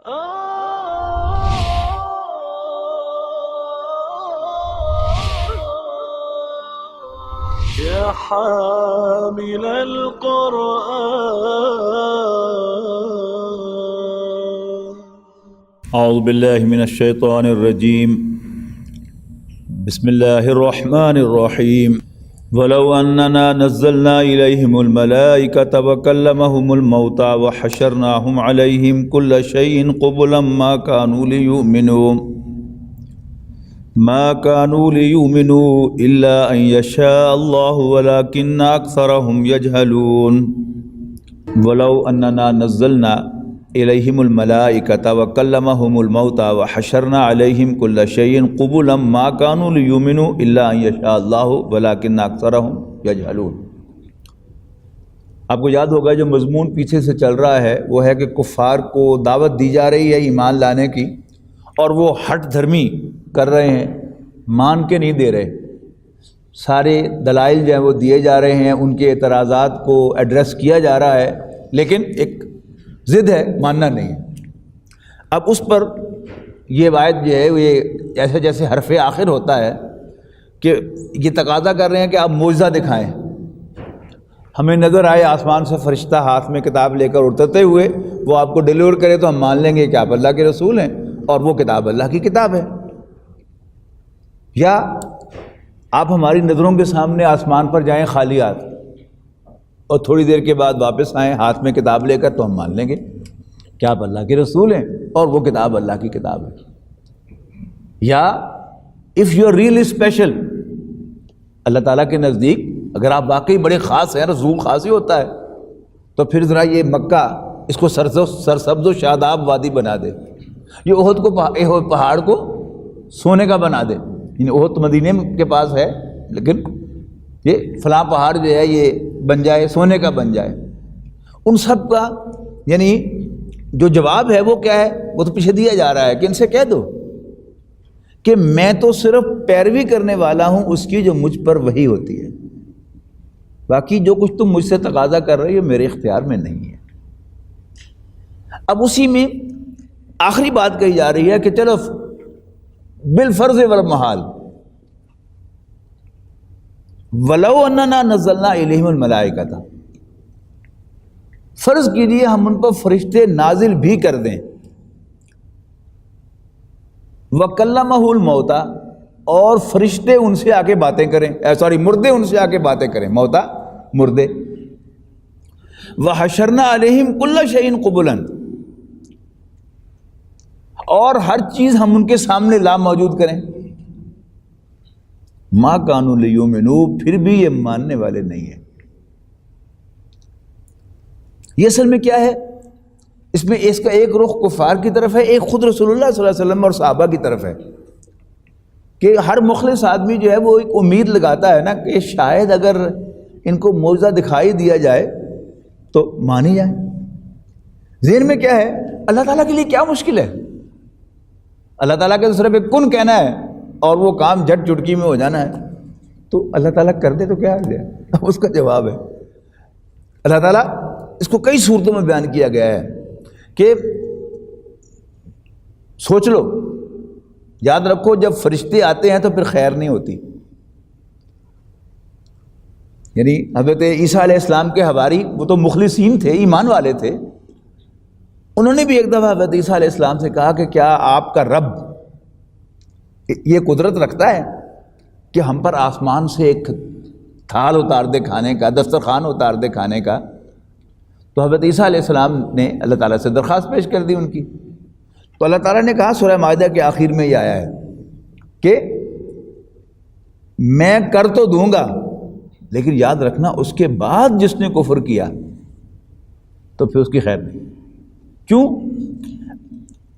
يا حامل القرآن. اعوذ باللہ من الشیطان الرجیم. بسم اللہ الرحمن الرحیم. ولو اننا نزلنا الیہم الملائکۃ وکلمہم الموتى وحشرناہم علیہم کل شیء قبلا ما كانوا ليؤمنوا الا ان يشاء الله ولكن اکثرهم يجهلون. ولو اننا نزلنا الیہم الملائکۃ وکلمہم الموتى وحشرنا علیہم کل شیء قبلا ما كانوا ليؤمنوا الا ان يشاء الله ولكن اکثرهم يجهلون. آپ کو یاد ہوگا جو مضمون پیچھے سے چل رہا ہے وہ ہے کہ کفار کو دعوت دی جا رہی ہے ایمان لانے کی، اور وہ ہٹ دھرمی کر رہے ہیں، مان کے نہیں دے رہے. سارے دلائل جو ہیں وہ دیے جا رہے ہیں، ان کے اعتراضات کو ایڈریس کیا جا رہا ہے، لیکن ایک ضد ہے، ماننا نہیں ہے. اب اس پر یہ آیت جو ہے یہ جیسے جیسے حرف آخر ہوتا ہے کہ یہ تقاضا کر رہے ہیں کہ آپ معجزہ دکھائیں. ہمیں نظر آئے آسمان سے فرشتہ ہاتھ میں کتاب لے کر اترتے ہوئے، وہ آپ کو ڈیلیور کرے تو ہم مان لیں گے کہ آپ اللہ کے رسول ہیں اور وہ کتاب اللہ کی کتاب ہے. یا آپ ہماری نظروں کے سامنے آسمان پر جائیں خالی ہاتھ اور تھوڑی دیر کے بعد واپس آئیں ہاتھ میں کتاب لے کر، تو ہم مان لیں گے کہ آپ اللہ کے رسول ہیں اور وہ کتاب اللہ کی کتاب ہے. یا if you are really special, اللہ تعالیٰ کے نزدیک اگر آپ واقعی بڑے خاص ہیں، رسول خاص ہی ہوتا ہے، تو پھر ذرا یہ مکہ اس کو سرسبز و شاداب وادی بنا دے، یہ احد پہاڑ کو سونے کا بنا دے. یعنی احد مدینے کے پاس ہے، لیکن یہ فلاں پہاڑ جو ہے یہ بن جائے، سونے کا بن جائے. ان سب کا یعنی جو جواب ہے وہ کیا ہے؟ وہ تو پیچھے دیا جا رہا ہے کہ ان سے کہہ دو کہ میں تو صرف پیروی کرنے والا ہوں اس کی جو مجھ پر وحی ہوتی ہے، باقی جو کچھ تم مجھ سے تقاضا کر رہے ہو میرے اختیار میں نہیں ہے. اب اسی میں آخری بات کہی جا رہی ہے کہ چلو بالفرض والمحال، ولو اننا نزلنا الیہم الملائکۃ، فرض کیجیے ہم ان پر فرشتے نازل بھی کر دیں، وکلمہ الموتى، اور فرشتے ان سے آ کے باتیں کریں، مردے ان سے آ کے باتیں کریں، موتا مردے. وحشرنا علیہم کل شیء قبلا، اور ہر چیز ہم ان کے سامنے لا موجود کریں. ما کانوا لیؤمنوا، پھر بھی یہ ماننے والے نہیں ہیں. یہ اصل میں کیا ہے؟ اس میں اس کا ایک رخ کفار کی طرف ہے، ایک خود رسول اللہ صلی اللہ علیہ وسلم اور صحابہ کی طرف ہے کہ ہر مخلص آدمی جو ہے وہ ایک امید لگاتا ہے نا کہ شاید اگر ان کو معجزہ دکھائی دیا جائے تو مانی جائے. ذہن میں کیا ہے؟ اللہ تعالیٰ کے لیے کیا مشکل ہے؟ اللہ تعالیٰ کے تو صرف ایک کن کہنا ہے اور وہ کام جھٹ چٹکی میں ہو جانا ہے. تو اللہ تعالیٰ کر دے تو کیا ہے؟ اس کا جواب ہے اللہ تعالیٰ. اس کو کئی صورتوں میں بیان کیا گیا ہے کہ سوچ لو، یاد رکھو جب فرشتے آتے ہیں تو پھر خیر نہیں ہوتی. یعنی حضرت عیسیٰ علیہ السلام کے حواری وہ تو مخلصین تھے، ایمان والے تھے، انہوں نے بھی ایک دفعہ حضرت عیسیٰ علیہ السلام سے کہا کہ کیا آپ کا رب یہ قدرت رکھتا ہے کہ ہم پر آسمان سے ایک تھال اتار دے کھانے کا، دسترخوان اتار دے کھانے کا؟ تو حضرت عیسیٰ علیہ السلام نے اللہ تعالیٰ سے درخواست پیش کر دی ان کی. تو اللہ تعالیٰ نے کہا سورہ مائدہ کے آخر میں یہ آیا ہے کہ میں کر تو دوں گا، لیکن یاد رکھنا اس کے بعد جس نے کفر کیا تو پھر اس کی خیر نہیں. کیوں؟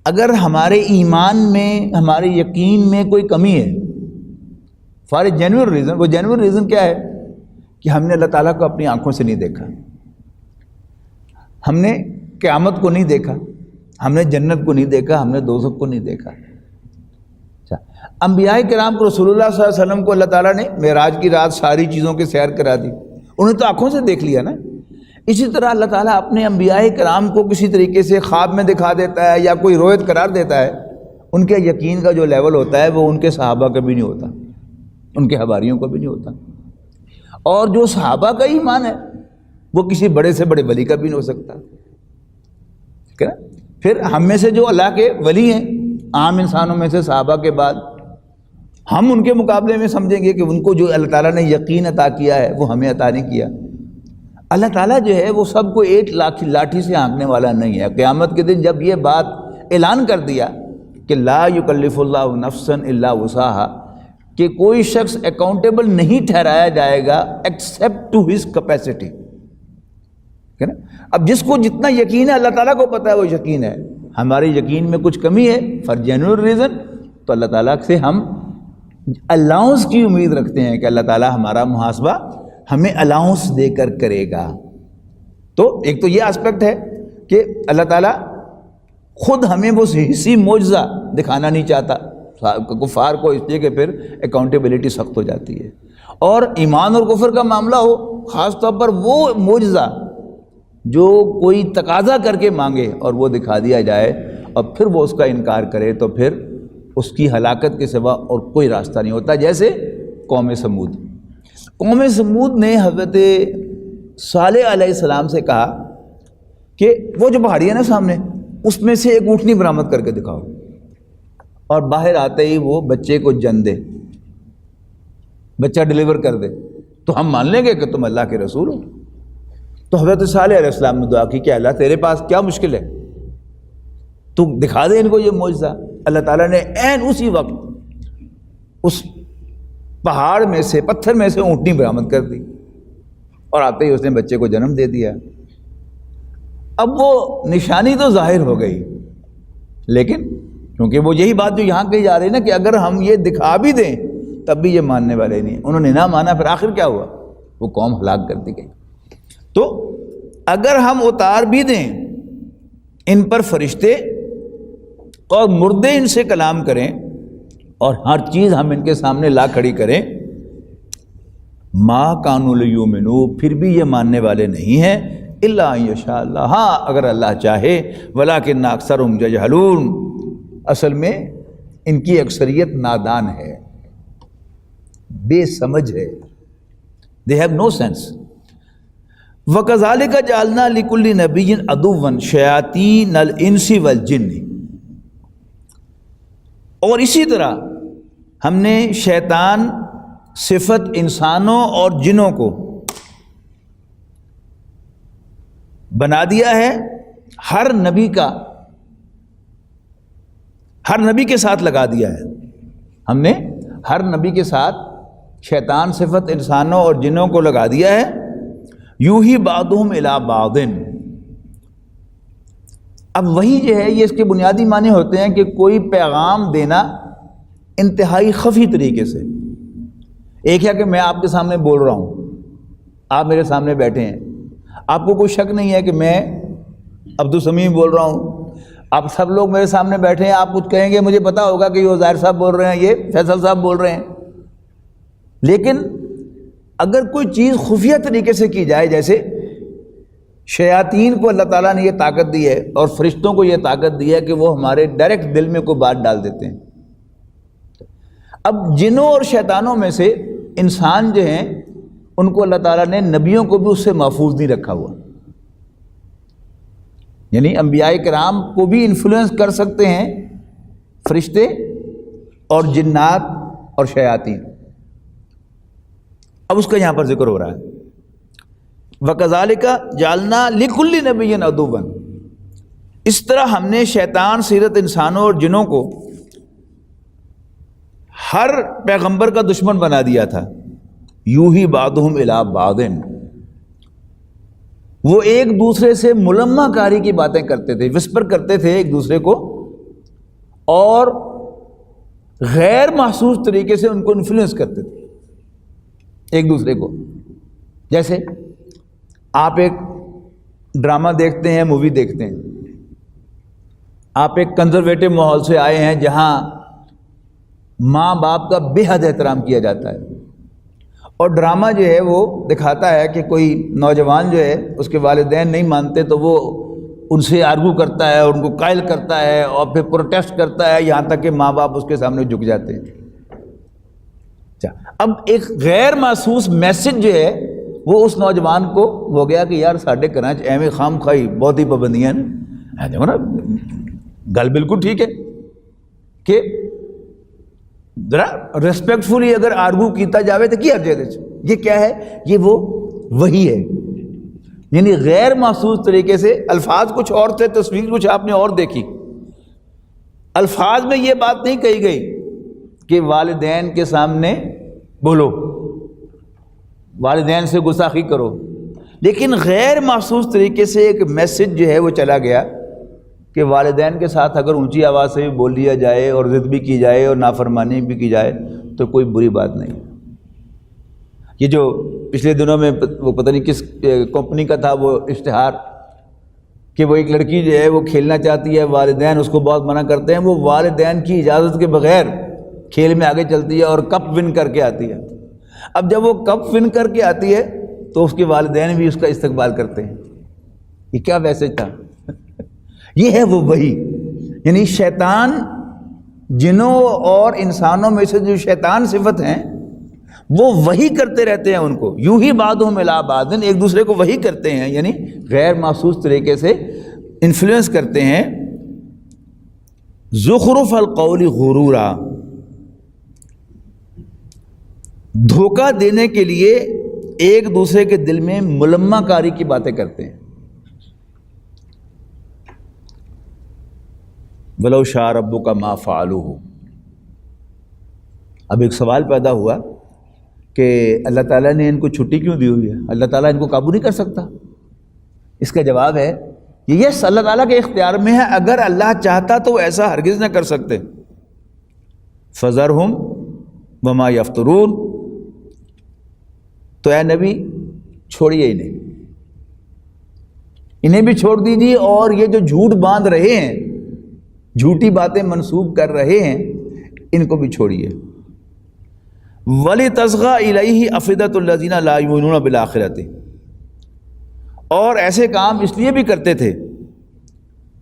اگر ہمارے ایمان میں، ہمارے یقین میں کوئی کمی ہے فار اے جینوئن ریزن، وہ جینوئن ریزن کیا ہے کہ ہم نے اللہ تعالیٰ کو اپنی آنکھوں سے نہیں دیکھا، ہم نے قیامت کو نہیں دیکھا، ہم نے جنت کو نہیں دیکھا، ہم نے دوزخ کو نہیں دیکھا. انبیاء کرام کو رسول اللہ صلی اللہ علیہ وسلم کو اللہ تعالیٰ نے معراج کی رات ساری چیزوں کی سیر کرا دی، انہیں تو آنکھوں سے دیکھ لیا نا. اسی طرح اللہ تعالیٰ اپنے انبیاء کرام کو کسی طریقے سے خواب میں دکھا دیتا ہے یا کوئی رویت قرار دیتا ہے، ان کے یقین کا جو لیول ہوتا ہے وہ ان کے صحابہ کا بھی نہیں ہوتا، ان کے حواریوں کا بھی نہیں ہوتا، اور جو صحابہ کا ایمان ہے وہ کسی بڑے سے بڑے ولی کا بھی نہیں ہو سکتا، ٹھیک ہے نا؟ پھر ہم میں سے جو اللہ کے ولی ہیں عام انسانوں میں سے صحابہ کے بعد، ہم ان کے مقابلے میں سمجھیں گے کہ ان کو جو اللہ تعالیٰ نے یقین عطا کیا ہے وہ ہمیں عطا نہیں کیا۔ اللہ تعالیٰ جو ہے وہ سب کو ایک لاٹھی سے ہانکنے والا نہیں ہے۔ قیامت کے دن جب یہ بات اعلان کر دیا کہ لا یکلف اللہ نفسا الا وسعها، کہ کوئی شخص اکاؤنٹیبل نہیں ٹھہرایا جائے گا ایکسیپٹ ٹو ہز کیپیسٹی، ٹھیک ہے نا؟ اب جس کو جتنا یقین ہے اللہ تعالیٰ کو پتہ ہے وہ یقین ہے، ہمارے یقین میں کچھ کمی ہے فار جینوئن ریزن، تو اللہ تعالیٰ سے ہم الاؤنس کی امید رکھتے ہیں کہ اللہ تعالیٰ ہمارا محاسبہ ہمیں الاؤنس دے کر کرے گا۔ تو ایک تو یہ اسپیکٹ ہے کہ اللہ تعالیٰ خود ہمیں وہ حصی معجزہ دکھانا نہیں چاہتا کفار کو، اس لیے کہ پھر اکاؤنٹیبلٹی سخت ہو جاتی ہے، اور ایمان اور کفر کا معاملہ ہو خاص طور پر وہ معجزہ جو کوئی تقاضا کر کے مانگے اور وہ دکھا دیا جائے اور پھر وہ اس کا انکار کرے تو پھر اس کی ہلاکت کے سوا اور کوئی راستہ نہیں ہوتا۔ جیسے قوم سمود نے حضرت صالح علیہ السلام سے کہا کہ وہ جو پہاڑی ہے نا سامنے، اس میں سے ایک اونٹنی برآمد کر کے دکھاؤ، اور باہر آتے ہی وہ بچے کو جن دے، بچہ ڈیلیور کر دے، تو ہم مان لیں گے کہ تم اللہ کے رسول ہو۔ تو حضرت صالح علیہ السلام نے دعا کی کہ اللہ تیرے پاس کیا مشکل ہے، تو دکھا دے ان کو یہ معجزہ۔ اللہ تعالیٰ نے عین اسی وقت اس پہاڑ میں سے، پتھر میں سے اونٹنی برآمد کر دی، اور آتے ہی اس نے بچے کو جنم دے دیا۔ اب وہ نشانی تو ظاہر ہو گئی، لیکن کیونکہ وہ یہی بات جو یہاں کہی جا رہی ہے نا کہ اگر ہم یہ دکھا بھی دیں تب بھی یہ ماننے والے نہیں، انہوں نے نہ مانا، پھر آخر کیا ہوا؟ وہ قوم ہلاک کر دی گئی۔ تو اگر ہم اتار بھی دیں ان پر فرشتے اور مردے ان سے کلام کریں اور ہر چیز ہم ان کے سامنے لا کھڑی کریں، ما کانوا لیؤمنوا، پھر بھی یہ ماننے والے نہیں ہیں، الا ان یشاء اللہ، ہاں اگر اللہ چاہے، ولکن اکثرهم یجہلون، اصل میں ان کی اکثریت نادان ہے، بے سمجھ ہے، they have no sense۔ وَكَذَلِكَ جَعَلْنَا لِكُلِّ نَبِيٍّ عَدُوًّا شَيَاطِينَ الْإِنسِ وَالْجِنِّ، اور اسی طرح ہم نے شیطان صفت انسانوں اور جنوں کو بنا دیا ہے، ہر نبی کے ساتھ لگا دیا ہے، ہم نے ہر نبی کے ساتھ شیطان صفت انسانوں اور جنوں کو لگا دیا ہے، یوحی بعضهم الی بعض۔ اب وہی جو ہے یہ اس کے بنیادی معنی ہوتے ہیں کہ کوئی پیغام دینا انتہائی خفی طریقے سے۔ ایک ہے کہ میں آپ کے سامنے بول رہا ہوں، آپ میرے سامنے بیٹھے ہیں، آپ کو کوئی شک نہیں ہے کہ میں عبدالسمیع بول رہا ہوں، آپ سب لوگ میرے سامنے بیٹھے ہیں، آپ کچھ کہیں گے مجھے پتا ہوگا کہ یہ ظاہر صاحب بول رہے ہیں، یہ فیصل صاحب بول رہے ہیں، لیکن اگر کوئی چیز خفیہ طریقے سے کی جائے، جیسے شیاطین کو اللہ تعالیٰ نے یہ طاقت دی ہے اور فرشتوں کو یہ طاقت دی ہے کہ وہ ہمارے ڈائریکٹ دل میں کوئی بات ڈال دیتے ہیں، اب جنوں اور شیطانوں میں سے انسان جو ہیں ان کو اللہ تعالیٰ نے نبیوں کو بھی اس سے محفوظ نہیں رکھا ہوا، یعنی انبیاء کرام کو بھی انفلوئنس کر سکتے ہیں فرشتے اور جنات اور شیاطین۔ اب اس کا یہاں پر ذکر ہو رہا ہے، وَكَذَلِكَ جَعَلْنَا لِكُلِّ نَبِيٍّ عَدُوًّا، اس طرح ہم نے شیطان صورت انسانوں اور جنوں کو ہر پیغمبر کا دشمن بنا دیا تھا، یوحی بعضهم الی بعض، وہ ایک دوسرے سے ملمہ کاری کی باتیں کرتے تھے، وسپر کرتے تھے ایک دوسرے کو، اور غیر محسوس طریقے سے ان کو انفلوئنس کرتے تھے ایک دوسرے کو۔ جیسے آپ ایک ڈرامہ دیکھتے ہیں، مووی دیکھتے ہیں، آپ ایک کنزرویٹو ماحول سے آئے ہیں جہاں ماں باپ کا بے حد احترام کیا جاتا ہے، اور ڈرامہ جو ہے وہ دکھاتا ہے کہ کوئی نوجوان جو ہے اس کے والدین نہیں مانتے تو وہ ان سے آرگو کرتا ہے، ان کو قائل کرتا ہے اور پھر پروٹیسٹ کرتا ہے، یہاں تک کہ ماں باپ اس کے سامنے جھک جاتے ہیں۔ اچھا، اب ایک غیر محسوس میسج جو ہے وہ اس نوجوان کو ہو گیا کہ یار ساڈے گھراں چ ایویں خام خائی بہت ہی پابندیاں ہیں، دیکھو نا گل بالکل ٹھیک ہے کہ ذرا ریسپیکٹفلی اگر آرگو کیتا جاوے تو کی حرج ہے؟ یہ کیا ہے؟ یہ وہ وہی ہے، یعنی غیر محسوس طریقے سے الفاظ کچھ اور تھے، تصویر کچھ آپ نے اور دیکھی۔ الفاظ میں یہ بات نہیں کہی گئی کہ والدین کے سامنے بولو، والدین سے گستاخی کرو، لیکن غیر محسوس طریقے سے ایک میسج جو ہے وہ چلا گیا کہ والدین کے ساتھ اگر اونچی آواز سے بھی بول لیا جائے اور ضد بھی کی جائے اور نافرمانی بھی کی جائے تو کوئی بری بات نہیں۔ یہ جو پچھلے دنوں میں وہ پتہ نہیں کس کمپنی کا تھا وہ اشتہار کہ وہ ایک لڑکی جو ہے وہ کھیلنا چاہتی ہے، والدین اس کو بہت منع کرتے ہیں، وہ والدین کی اجازت کے بغیر کھیل میں آگے چلتی ہے اور کپ ون کر کے آتی ہے۔ اب جب وہ کپ ون کر کے آتی ہے تو اس کے والدین بھی اس کا استقبال کرتے ہیں۔ یہ کیا میسج تھا؟ یہ ہے وہ وہی، یعنی شیطان جنوں اور انسانوں میں سے جو شیطان صفت ہیں وہ وہی کرتے رہتے ہیں، ان کو یوں ہی بعضهم الی بعض، ایک دوسرے کو وہی کرتے ہیں، یعنی غیر محسوس طریقے سے انفلوئنس کرتے ہیں۔ زخرف القول غرورا، دھوکہ دینے کے لیے ایک دوسرے کے دل میں ملمہ کاری کی باتیں کرتے ہیں۔ وَلَوْ شَاءَ رَبُّكَ مَا فَعَلُوهُ۔ اب ایک سوال پیدا ہوا کہ اللہ تعالیٰ نے ان کو چھٹی کیوں دی ہوئی ہے؟ اللہ تعالیٰ ان کو قابو نہیں کر سکتا؟ اس کا جواب ہے کہ یس، اللہ تعالیٰ کے اختیار میں ہے، اگر اللہ چاہتا تو وہ ایسا ہرگز نہ کر سکتے۔ فَذَرْهُمْ وَمَا يَفْتُرُونَ، تو اے نبی چھوڑیے انہیں بھی چھوڑ دیجیے، اور یہ جو جھوٹ باندھ رہے ہیں، جھوٹی باتیں منسوب کر رہے ہیں، ان کو بھی چھوڑیے۔ وَلِتَصْغَىٰ إِلَيْهِ أَفْئِدَةُ الَّذِينَ لَا يُؤْمِنُونَ بِالْآخِرَةِ، اور ایسے کام اس لیے بھی کرتے تھے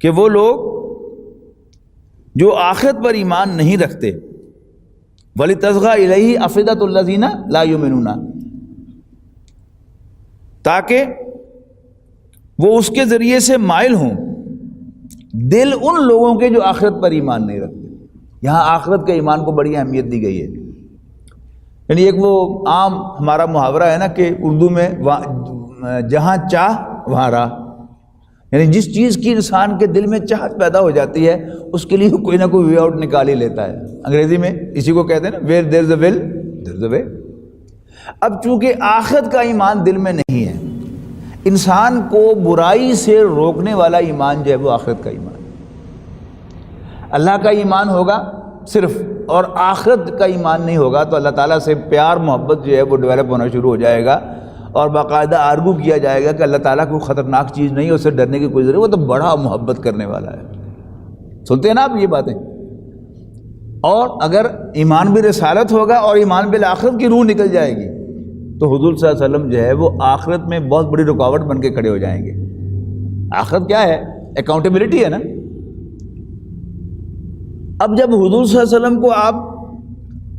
کہ وہ لوگ جو آخرت پر ایمان نہیں رکھتے، وَلِتَصْغَىٰ إِلَيْهِ أَفْئِدَةُ الَّذِينَ لَا يُؤْمِنُونَ، تاکہ وہ اس کے ذریعے سے مائل ہوں دل ان لوگوں کے جو آخرت پر ایمان نہیں رکھتے۔ یہاں آخرت کے ایمان کو بڑی اہمیت دی گئی ہے، یعنی ایک وہ عام ہمارا محاورہ ہے نا کہ اردو میں جہاں چاہ وہاں راہ، یعنی جس چیز کی انسان کے دل میں چاہت پیدا ہو جاتی ہے اس کے لیے کوئی نہ کوئی وے آؤٹ نکال ہی لیتا ہے۔ انگریزی میں اسی کو کہتے ہیں نا where there is a will there is a way۔ اب چونکہ آخرت کا ایمان دل میں نہیں ہے، انسان کو برائی سے روکنے والا ایمان جو ہے وہ آخرت کا ایمان ہے۔ اللہ کا ایمان ہوگا صرف اور آخرت کا ایمان نہیں ہوگا تو اللہ تعالیٰ سے پیار محبت جو ہے وہ ڈیولپ ہونا شروع ہو جائے گا، اور باقاعدہ آرگو کیا جائے گا کہ اللہ تعالیٰ کوئی خطرناک چیز نہیں ہے، اس سے ڈرنے کی کوئی ضرورت، وہ تو بڑا محبت کرنے والا ہے۔ سنتے ہیں نا آپ یہ باتیں؟ اور اگر ایمان بالرسالت ہوگا اور ایمان بالآخرت کی روح نکل جائے گی تو حضور صلی اللہ علیہ وسلم جو ہے وہ آخرت میں بہت بڑی رکاوٹ بن کے کھڑے ہو جائیں گے۔ آخرت کیا ہے؟ اکاؤنٹیبلٹی ہے نا۔ اب جب حضور صلی اللہ علیہ وسلم کو آپ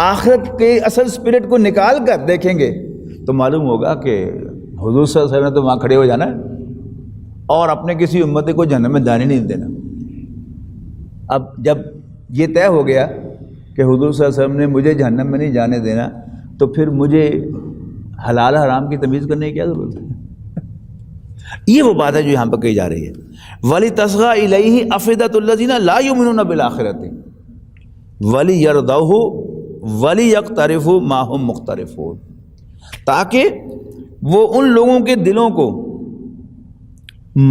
آخرت کے اصل اسپرٹ کو نکال کر دیکھیں گے تو معلوم ہوگا کہ حضور صلی اللہ علیہ وسلم نے تو وہاں کھڑے ہو جانا ہے اور اپنے کسی امتی کو جہنم میں جانے نہیں دینا۔ اب جب یہ طے ہو گیا کہ حضور صلی اللہ علیہ وسلم نے مجھے جہنم میں نہیں جانے دینا تو پھر مجھے حلال حرام کی تمیز کرنے کی کیا ضرورت ہے؟ یہ وہ بات ہے جو یہاں پہ کہی جا رہی ہے۔ وَلِتَصْغَىٰ إِلَيْهِ أَفْئِدَةُ الَّذِينَ لَا يُؤْمِنُونَ بِالْآخِرَةِ وَلِيَرْضَوْهُ وَلِيَقْتَرِفُوا مَا هُمْ مُقْتَرِفُونَ، تاکہ وہ ان لوگوں کے دلوں کو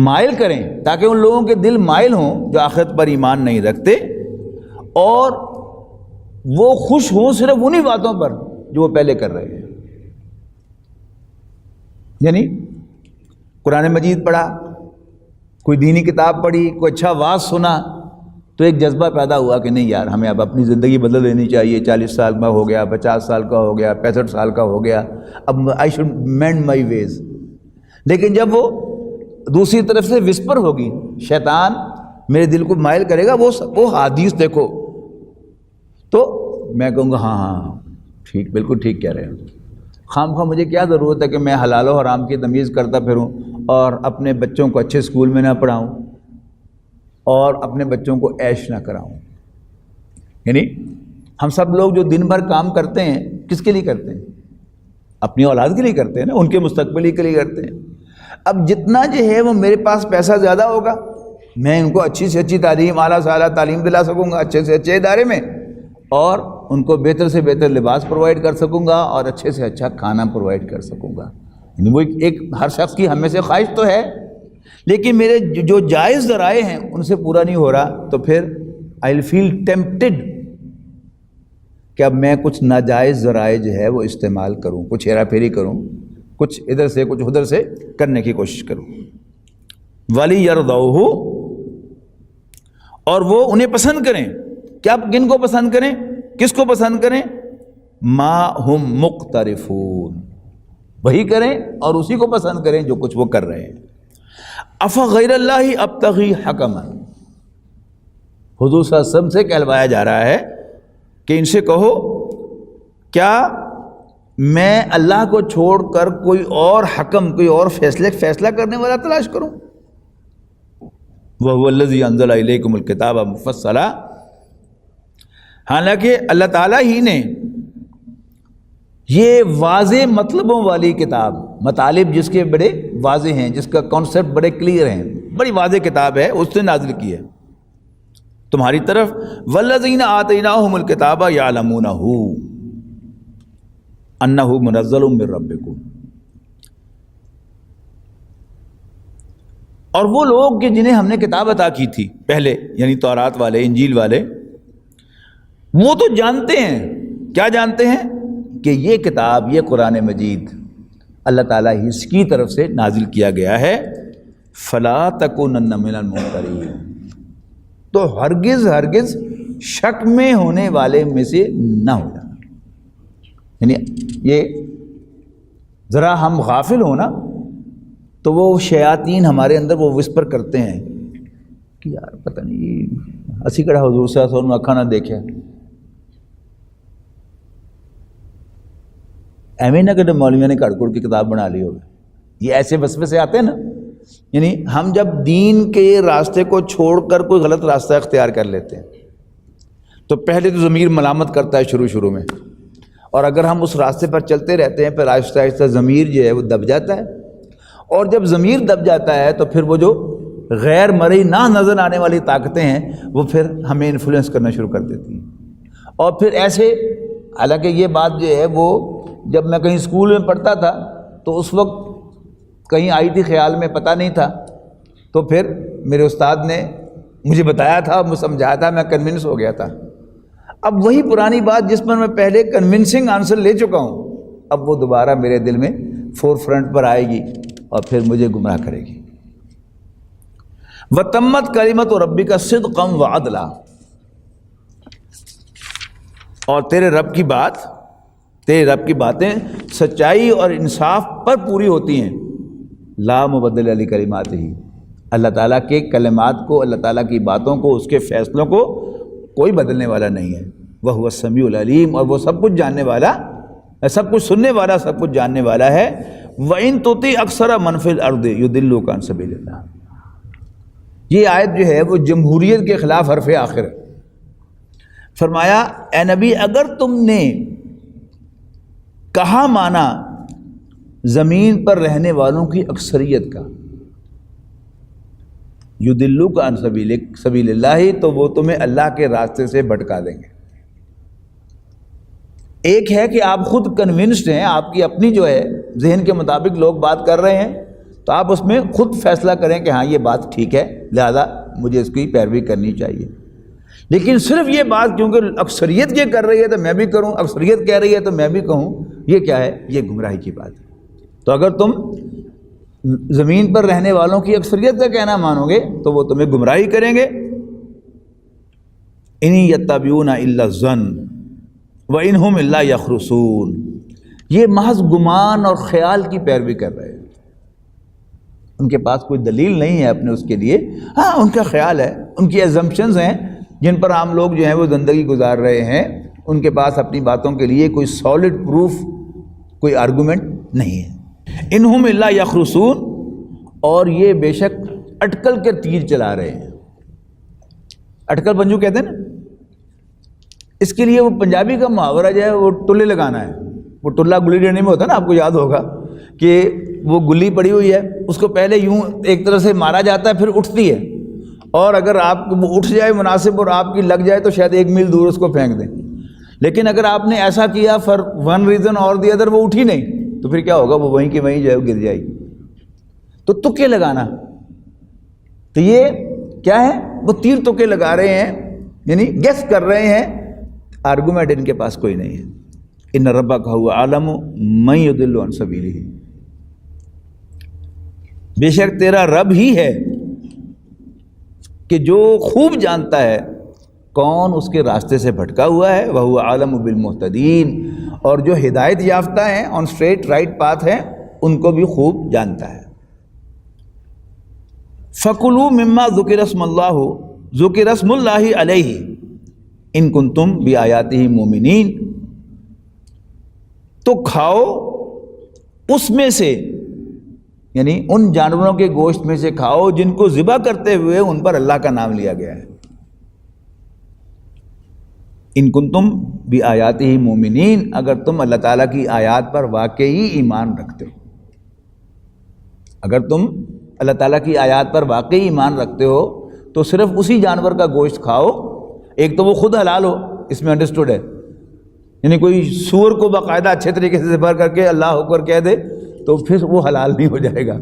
مائل کریں، تاکہ ان لوگوں کے دل مائل ہوں جو آخرت پر ایمان نہیں رکھتے، اور وہ خوش ہوں صرف انہی باتوں پر جو وہ پہلے کر رہے ہیں۔ یعنی قرآن مجید پڑھا، کوئی دینی کتاب پڑھی، کوئی اچھا واعظ سنا، تو ایک جذبہ پیدا ہوا کہ نہیں یار ہمیں اب اپنی زندگی بدل لینی چاہیے، 40 سال کا ہو گیا، 50 سال کا ہو گیا، 65 سال کا ہو گیا، اب آئی شوڈ مینڈ مائی ویز۔ لیکن جب وہ دوسری طرف سے وسپر ہوگی، شیطان میرے دل کو مائل کرے گا، وہ حدیث دیکھو، تو میں کہوں گا ہاں ہاں ٹھیک، بالکل ٹھیک کہہ رہے ہیں، خواہ مجھے کیا ضرورت ہے کہ میں حلال و حرام کی تمیز کرتا پھروں اور اپنے بچوں کو اچھے اسکول میں نہ پڑھاؤں اور اپنے بچوں کو عیش نہ کراؤں۔ یعنی ہم سب لوگ جو دن بھر کام کرتے ہیں کس کے لیے کرتے ہیں؟ اپنی اولاد کے لیے کرتے ہیں نا، ان کے مستقبل کے لیے کرتے ہیں۔ اب جتنا جو ہے وہ میرے پاس پیسہ زیادہ ہوگا، میں ان کو اچھی سے اچھی تعلیم، اعلیٰ سے اعلیٰ تعلیم دلا سکوں گا اچھے سے اچھے ادارے میں، اور ان کو بہتر سے بہتر لباس پرووائڈ کر سکوں گا اور اچھے سے اچھا کھانا پرووائڈ کر سکوں گا۔ یعنی وہ ایک ہر شخص کی ہم میں سے خواہش تو ہے، لیکن میرے جو جائز ذرائع ہیں ان سے پورا نہیں ہو رہا، تو پھر آئی ول فیل ٹیمپٹڈ کہ اب میں کچھ ناجائز ذرائع جو ہے وہ استعمال کروں، کچھ ہیرا پھیری کروں، کچھ ادھر سے کچھ ادھر سے کرنے کی کوشش کروں۔ وَلِيَرْضَوْهُ، اور وہ انہیں پسند کریں۔ کیا کن کو پسند کریں؟ کس کو پسند کریں؟ مَا هُمْ مُقْتَرِفُونَ، وہی کریں اور اسی کو پسند کریں جو کچھ وہ کر رہے ہیں۔ أَفَغَيْرَ اللَّهِ أَبْتَغِي حَكَمًا، حضور صلی اللہ علیہ وسلم سے کہلوایا جا رہا ہے کہ ان سے کہو کیا میں اللہ کو چھوڑ کر کوئی اور حکم، کوئی اور فیصلہ کرنے والا تلاش کروں؟ وَهُوَ الَّذِي أَنزَلَ إِلَيْكُمُ الْكِتَابَ مُفَصَّلًا، حالانکہ اللہ تعالیٰ ہی نے یہ واضح مطلبوں والی کتاب، مطالب جس کے بڑے واضح ہیں، جس کا کانسیپٹ بڑے کلیئر ہیں، بڑی واضح کتاب ہے، اس نے نازل کی ہے تمہاری طرف۔ وَالَّذِينَ آتَيْنَاهُمُ الْكِتَابَ يَعْلَمُونَهُ أَنَّهُ مُنَزَّلٌ مِّن رَبِّكُمْ، اور وہ لوگ کہ جنہیں ہم نے کتاب عطا کی تھی پہلے، یعنی تورات والے، انجیل والے، وہ تو جانتے ہیں، کیا جانتے ہیں؟ کہ یہ کتاب، یہ قرآن مجید اللہ تعالیٰ ہی اس کی طرف سے نازل کیا گیا ہے۔ فَلَا تَكُونَنَّ مِنَ الْمُمْتَرِينَ، تو ہرگز شک میں ہونے والے میں سے نہ ہو جانا۔ یعنی یہ ذرا ہم غافل ہو نا تو وہ شیاطین ہمارے اندر وہ وسپر کرتے ہیں کہ یار پتہ نہیں اسی کڑا حضور صلی اللہ علیہ وسلم اکھا نہ دیکھے، ایویں نہ کہ مولویوں نے کڑ کڑ کی کتاب بنا لی ہوگی، یہ ایسے وسوسے سے آتے ہیں نا۔ یعنی ہم جب دین کے راستے کو چھوڑ کر کوئی غلط راستہ اختیار کر لیتے ہیں تو پہلے تو ضمیر ملامت کرتا ہے شروع میں، اور اگر ہم اس راستے پر چلتے رہتے ہیں پھر آہستہ آہستہ ضمیر جو ہے وہ دب جاتا ہے، اور جب ضمیر دب جاتا ہے تو پھر وہ جو غیر مرئی نہ نظر آنے والی طاقتیں ہیں وہ پھر ہمیں انفلوئنس کرنا شروع کر دیتی ہیں۔ اور پھر ایسے، حالانکہ یہ بات جو ہے وہ جب میں کہیں اسکول میں پڑھتا تھا تو اس وقت کہیں آئی تھی خیال میں، پتہ نہیں تھا، تو پھر میرے استاد نے مجھے بتایا تھا، مجھے سمجھایا تھا، میں کنونس ہو گیا تھا۔ اب وہی پرانی بات جس پر میں پہلے کنونسنگ آنسر لے چکا ہوں، اب وہ دوبارہ میرے دل میں فور فرنٹ پر آئے گی اور پھر مجھے گمراہ کرے گی۔ وَتَمَّتْ كَلِمَةُ رَبِّكَ صِدْقًا وَعَدْلًا، اور تیرے رب کی باتیں سچائی اور انصاف پر پوری ہوتی ہیں۔ لا مبدل لکلماتہ، اللہ تعالیٰ کے کلمات کو، اللہ تعالیٰ کی باتوں کو، اس کے فیصلوں کو کوئی بدلنے والا نہیں ہے۔ وَهُوَ السَّمِيعُ الْعَلِيمُ، اور وہ سب کچھ جاننے والا، سب کچھ سننے والا، سب کچھ جاننے والا ہے۔ وَإِن تُطِعْ أَكْثَرَ مَنْ فِي الْأَرْضِ يُضِلُّوكَ عَنْ سَبِيلِ اللَّهِ، یہ آیت جو ہے وہ جمہوریت کے خلاف حرف آخر ہے۔ فرمایا اے نبی اگر تم نے کہا مانا زمین پر رہنے والوں کی اکثریت کا، یضلوک عن سبیل اللہ، تو وہ تمہیں اللہ کے راستے سے بھٹکا دیں گے۔ ایک ہے کہ آپ خود کنونسڈ ہیں، آپ کی اپنی جو ہے ذہن کے مطابق لوگ بات کر رہے ہیں، تو آپ اس میں خود فیصلہ کریں کہ ہاں یہ بات ٹھیک ہے، لہذا مجھے اس کی پیروی کرنی چاہیے۔ لیکن صرف یہ بات کیونکہ اکثریت یہ کر رہی ہے تو میں بھی کروں، اکثریت کہہ رہی ہے تو میں بھی کہوں، یہ کیا ہے؟ یہ گمراہی کی بات ہے۔ تو اگر تم زمین پر رہنے والوں کی اکثریت کا کہنا مانو گے تو وہ تمہیں گمراہی کریں گے۔ ان یتبعون الا الظن وانہم الا یخرصون، یہ محض گمان اور خیال کی پیروی کر رہے ہیں، ان کے پاس کوئی دلیل نہیں ہے اپنے اس کے لیے، ہاں ان کا خیال ہے، ان کی ایزمپشنز ہیں جن پر عام لوگ جو ہیں وہ زندگی گزار رہے ہیں، ان کے پاس اپنی باتوں کے لیے کوئی سالڈ پروف، کوئی آرگومنٹ نہیں ہے۔ انہم الا یخرصون، اور یہ بے شک اٹکل کے تیر چلا رہے ہیں۔ اٹکل پنجو کہتے ہیں نا، اس کے لیے وہ پنجابی کا محاورہ جو ہے وہ ٹلے لگانا ہے، وہ ٹلا گلی ڈنڈے میں ہوتا ہے نا، آپ کو یاد ہوگا کہ وہ گلی پڑی ہوئی ہے، اس کو پہلے یوں ایک طرح سے مارا جاتا ہے، پھر اٹھتی ہے، اور اگر آپ کو وہ اٹھ جائے مناسب اور آپ کی لگ جائے تو شاید 1 میل دور اس کو پھینک دیں، لیکن اگر آپ نے ایسا کیا فار ون ریزن اور دی ادر وہ اٹھی نہیں تو پھر کیا ہوگا، وہ وہیں کی وہیں جو ہے وہ گر جائے گی۔ تو تکے لگانا، تو یہ کیا ہے، وہ تیر تکے لگا رہے ہیں، یعنی گیس کر رہے ہیں، آرگومنٹ ان کے پاس کوئی نہیں ہے۔ ان ربک هو اعلم من یضل عن سبیلہ، بے شک تیرا رب ہی ہے کہ جو خوب جانتا ہے کون اس کے راستے سے بھٹکا ہوا ہے، وَهُوَ أَعْلَمُ بِالْمُهْتَدِينَ، اور جو ہدایت یافتہ ہیں، آن اسٹریٹ رائٹ پاتھ ہیں، ان کو بھی خوب جانتا ہے۔ فَكُلُوا مِمَّا ذُكِرَ اسْمُ اللَّهِ عَلَيْهِ إِن كُنتُم بِآيَاتِهِ مُؤْمِنِينَ، تو کھاؤ اس میں سے، یعنی ان جانوروں کے گوشت میں سے کھاؤ جن کو ذبح کرتے ہوئے ان پر اللہ کا نام لیا گیا ہے۔ ان کنتم بآیاتہ مومنین، اگر تم اللہ تعالیٰ کی آیات پر واقعی ایمان رکھتے ہو، اگر تم اللہ تعالیٰ کی آیات پر واقعی ایمان رکھتے ہو تو صرف اسی جانور کا گوشت کھاؤ، ایک تو وہ خود حلال ہو، اس میں انڈرسٹوڈ ہے، یعنی کوئی سور کو باقاعدہ اچھے طریقے سے ذبح کر کے اللہ اکبر کہہ دے تو پھر وہ حلال نہیں ہو جائے گا۔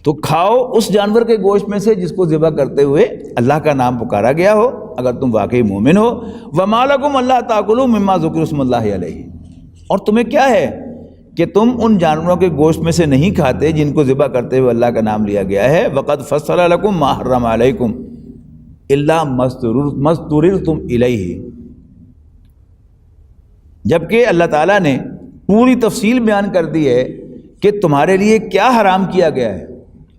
تو کھاؤ اس جانور کے گوشت میں سے جس کو ذبح کرتے ہوئے اللہ کا نام پکارا گیا ہو، اگر تم واقعی مومن ہو۔ وَمَا لَكُمْ أَلَّا تَأْكُلُوا مِمَّا ذُكِرَ اسْمُ اللَّهِ عَلَيْهِ، اور تمہیں کیا ہے کہ تم ان جانوروں کے گوشت میں سے نہیں کھاتے جن کو ذبح کرتے ہوئے اللہ کا نام لیا گیا ہے۔ وَقَدْ فَصَّلَ لَكُمْ مَا حَرَّمَ عَلَيْكُمْ إِلَّا مَا اضْطُرِرْتُمْ إِلَيْهِ، جبکہ اللہ تعالیٰ نے پوری تفصیل بیان کر دی ہے کہ تمہارے لیے کیا حرام کیا گیا ہے،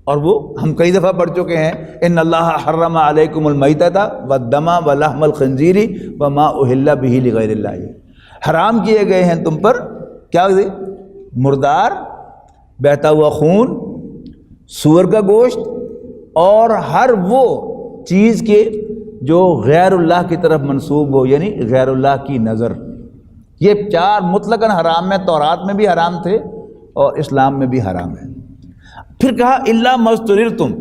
اور وہ ہم کئی دفعہ پڑھ چکے ہیں، ان اللہ حرم علیکم المیتۃ والدم ولحم الخنزیر وما اہل بہ لغیر اللہ، حرام کیے گئے ہیں تم پر کیا، مردار، بہتا ہوا خون، سور کا گوشت، اور ہر وہ چیز کے جو غیر اللہ کی طرف منسوب ہو، یعنی غیر اللہ کی نظر۔ یہ 4 مطلقاً حرام میں، تورات میں بھی حرام تھے اور اسلام میں بھی حرام ہے۔ پھر کہا الا ما اضطررتم،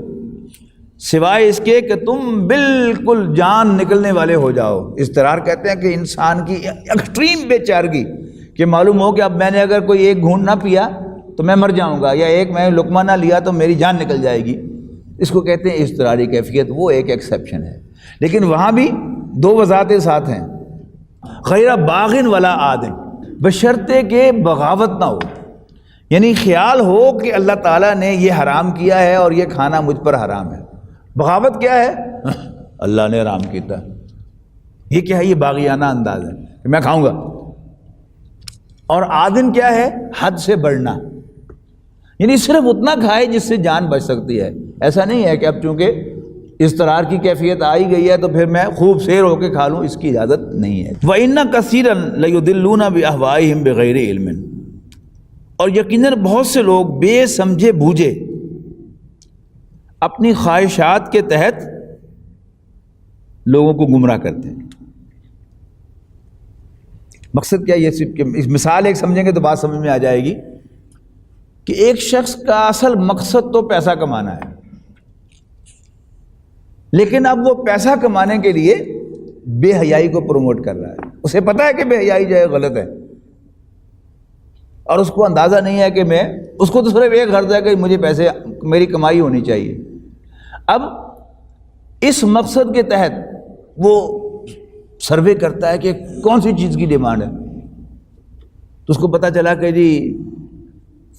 سوائے اس کے کہ تم بالکل جان نکلنے والے ہو جاؤ۔ اضطرار کہتے ہیں کہ انسان کی ایکسٹریم بے چارگی، کہ معلوم ہو کہ اب میں نے اگر کوئی ایک گھونٹ نہ پیا تو میں مر جاؤں گا، یا ایک میں لقمہ نہ لیا تو میری جان نکل جائے گی، اس کو کہتے ہیں اضطراری کیفیت، وہ ایک ایکسیپشن ہے۔ لیکن وہاں بھی 2 وضاحتیں ساتھ ہیں، غیر باغن ولا عادن، بشرطے کہ بغاوت نہ ہو، یعنی خیال ہو کہ اللہ تعالیٰ نے یہ حرام کیا ہے اور یہ کھانا مجھ پر حرام ہے۔ بغاوت کیا ہے، اللہ نے حرام کیا، یہ کیا ہے، یہ باغیانہ انداز ہے کہ میں کھاؤں گا۔ اور عادن کیا ہے، حد سے بڑھنا، یعنی صرف اتنا کھائے جس سے جان بچ سکتی ہے۔ ایسا نہیں ہے کہ اب چونکہ اضطرار کی کیفیت آئی گئی ہے تو پھر میں خوب سیر ہو کے کھا لوں، اس کی اجازت نہیں ہے۔ وَإِنَّ كَثِيرًا لَيُضِلُّونَ بِأَهْوَائِهِمْ بِغَيْرِ عِلْمٍ، اور یقیناً بہت سے لوگ بے سمجھے بوجھے اپنی خواہشات کے تحت لوگوں کو گمراہ کرتے ہیں۔ مقصد کیا، یہ مثال ایک سمجھیں گے تو بات سمجھ میں آ جائے گی کہ ایک شخص کا اصل مقصد تو پیسہ کمانا ہے، لیکن اب وہ پیسہ کمانے کے لیے بے حیائی کو پروموٹ کر رہا ہے۔ اسے پتہ ہے کہ بے حیائی جو ہے غلط ہے، اور اس کو اندازہ نہیں ہے کہ اس کو تو صرف ایک غرض ہے کہ مجھے پیسے، میری کمائی ہونی چاہیے۔ اب اس مقصد کے تحت وہ سروے کرتا ہے کہ کون سی چیز کی ڈیمانڈ ہے، تو اس کو پتہ چلا کہ جی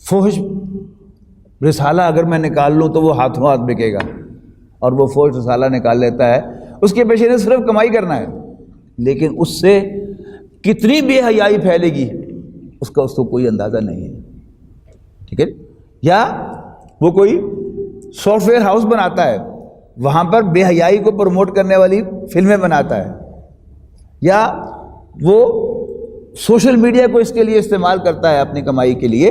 فحش رسالہ اگر میں نکال لوں تو وہ ہاتھوں ہاتھ بکے گا، اور وہ فحش رسالہ نکال لیتا ہے اس کے پیچھے نے صرف کمائی کرنا ہے، لیکن اس سے کتنی بے حیائی پھیلے گی اس کو کوئی اندازہ نہیں ہے، ٹھیک ہے؟ یا وہ کوئی سافٹ ویئر ہاؤس بناتا ہے، وہاں پر بے حیائی کو پروموٹ کرنے والی فلمیں بناتا ہے، یا وہ سوشل میڈیا کو اس کے لیے استعمال کرتا ہے اپنی کمائی کے لیے،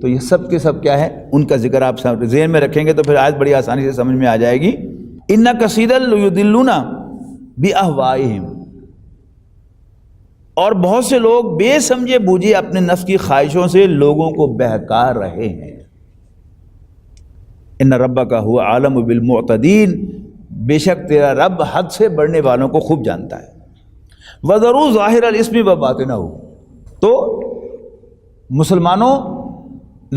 تو یہ سب کے سب کیا ہے، ان کا ذکر آپ ذہن میں رکھیں گے تو پھر آیت بڑی آسانی سے سمجھ میں آ جائے گی۔ ان کثیرا لیضلون باہوائہم، اور بہت سے لوگ بے سمجھے بوجھے اپنے نفس کی خواہشوں سے لوگوں کو بہکا رہے ہیں۔ ان ربک هو عالم بالمعتدین، بے شک تیرا رب حد سے بڑھنے والوں کو خوب جانتا ہے۔ وَذَرُوا ظَاهِرَ الْإِثْمِ وَبَاطِنَهُ، تو مسلمانوں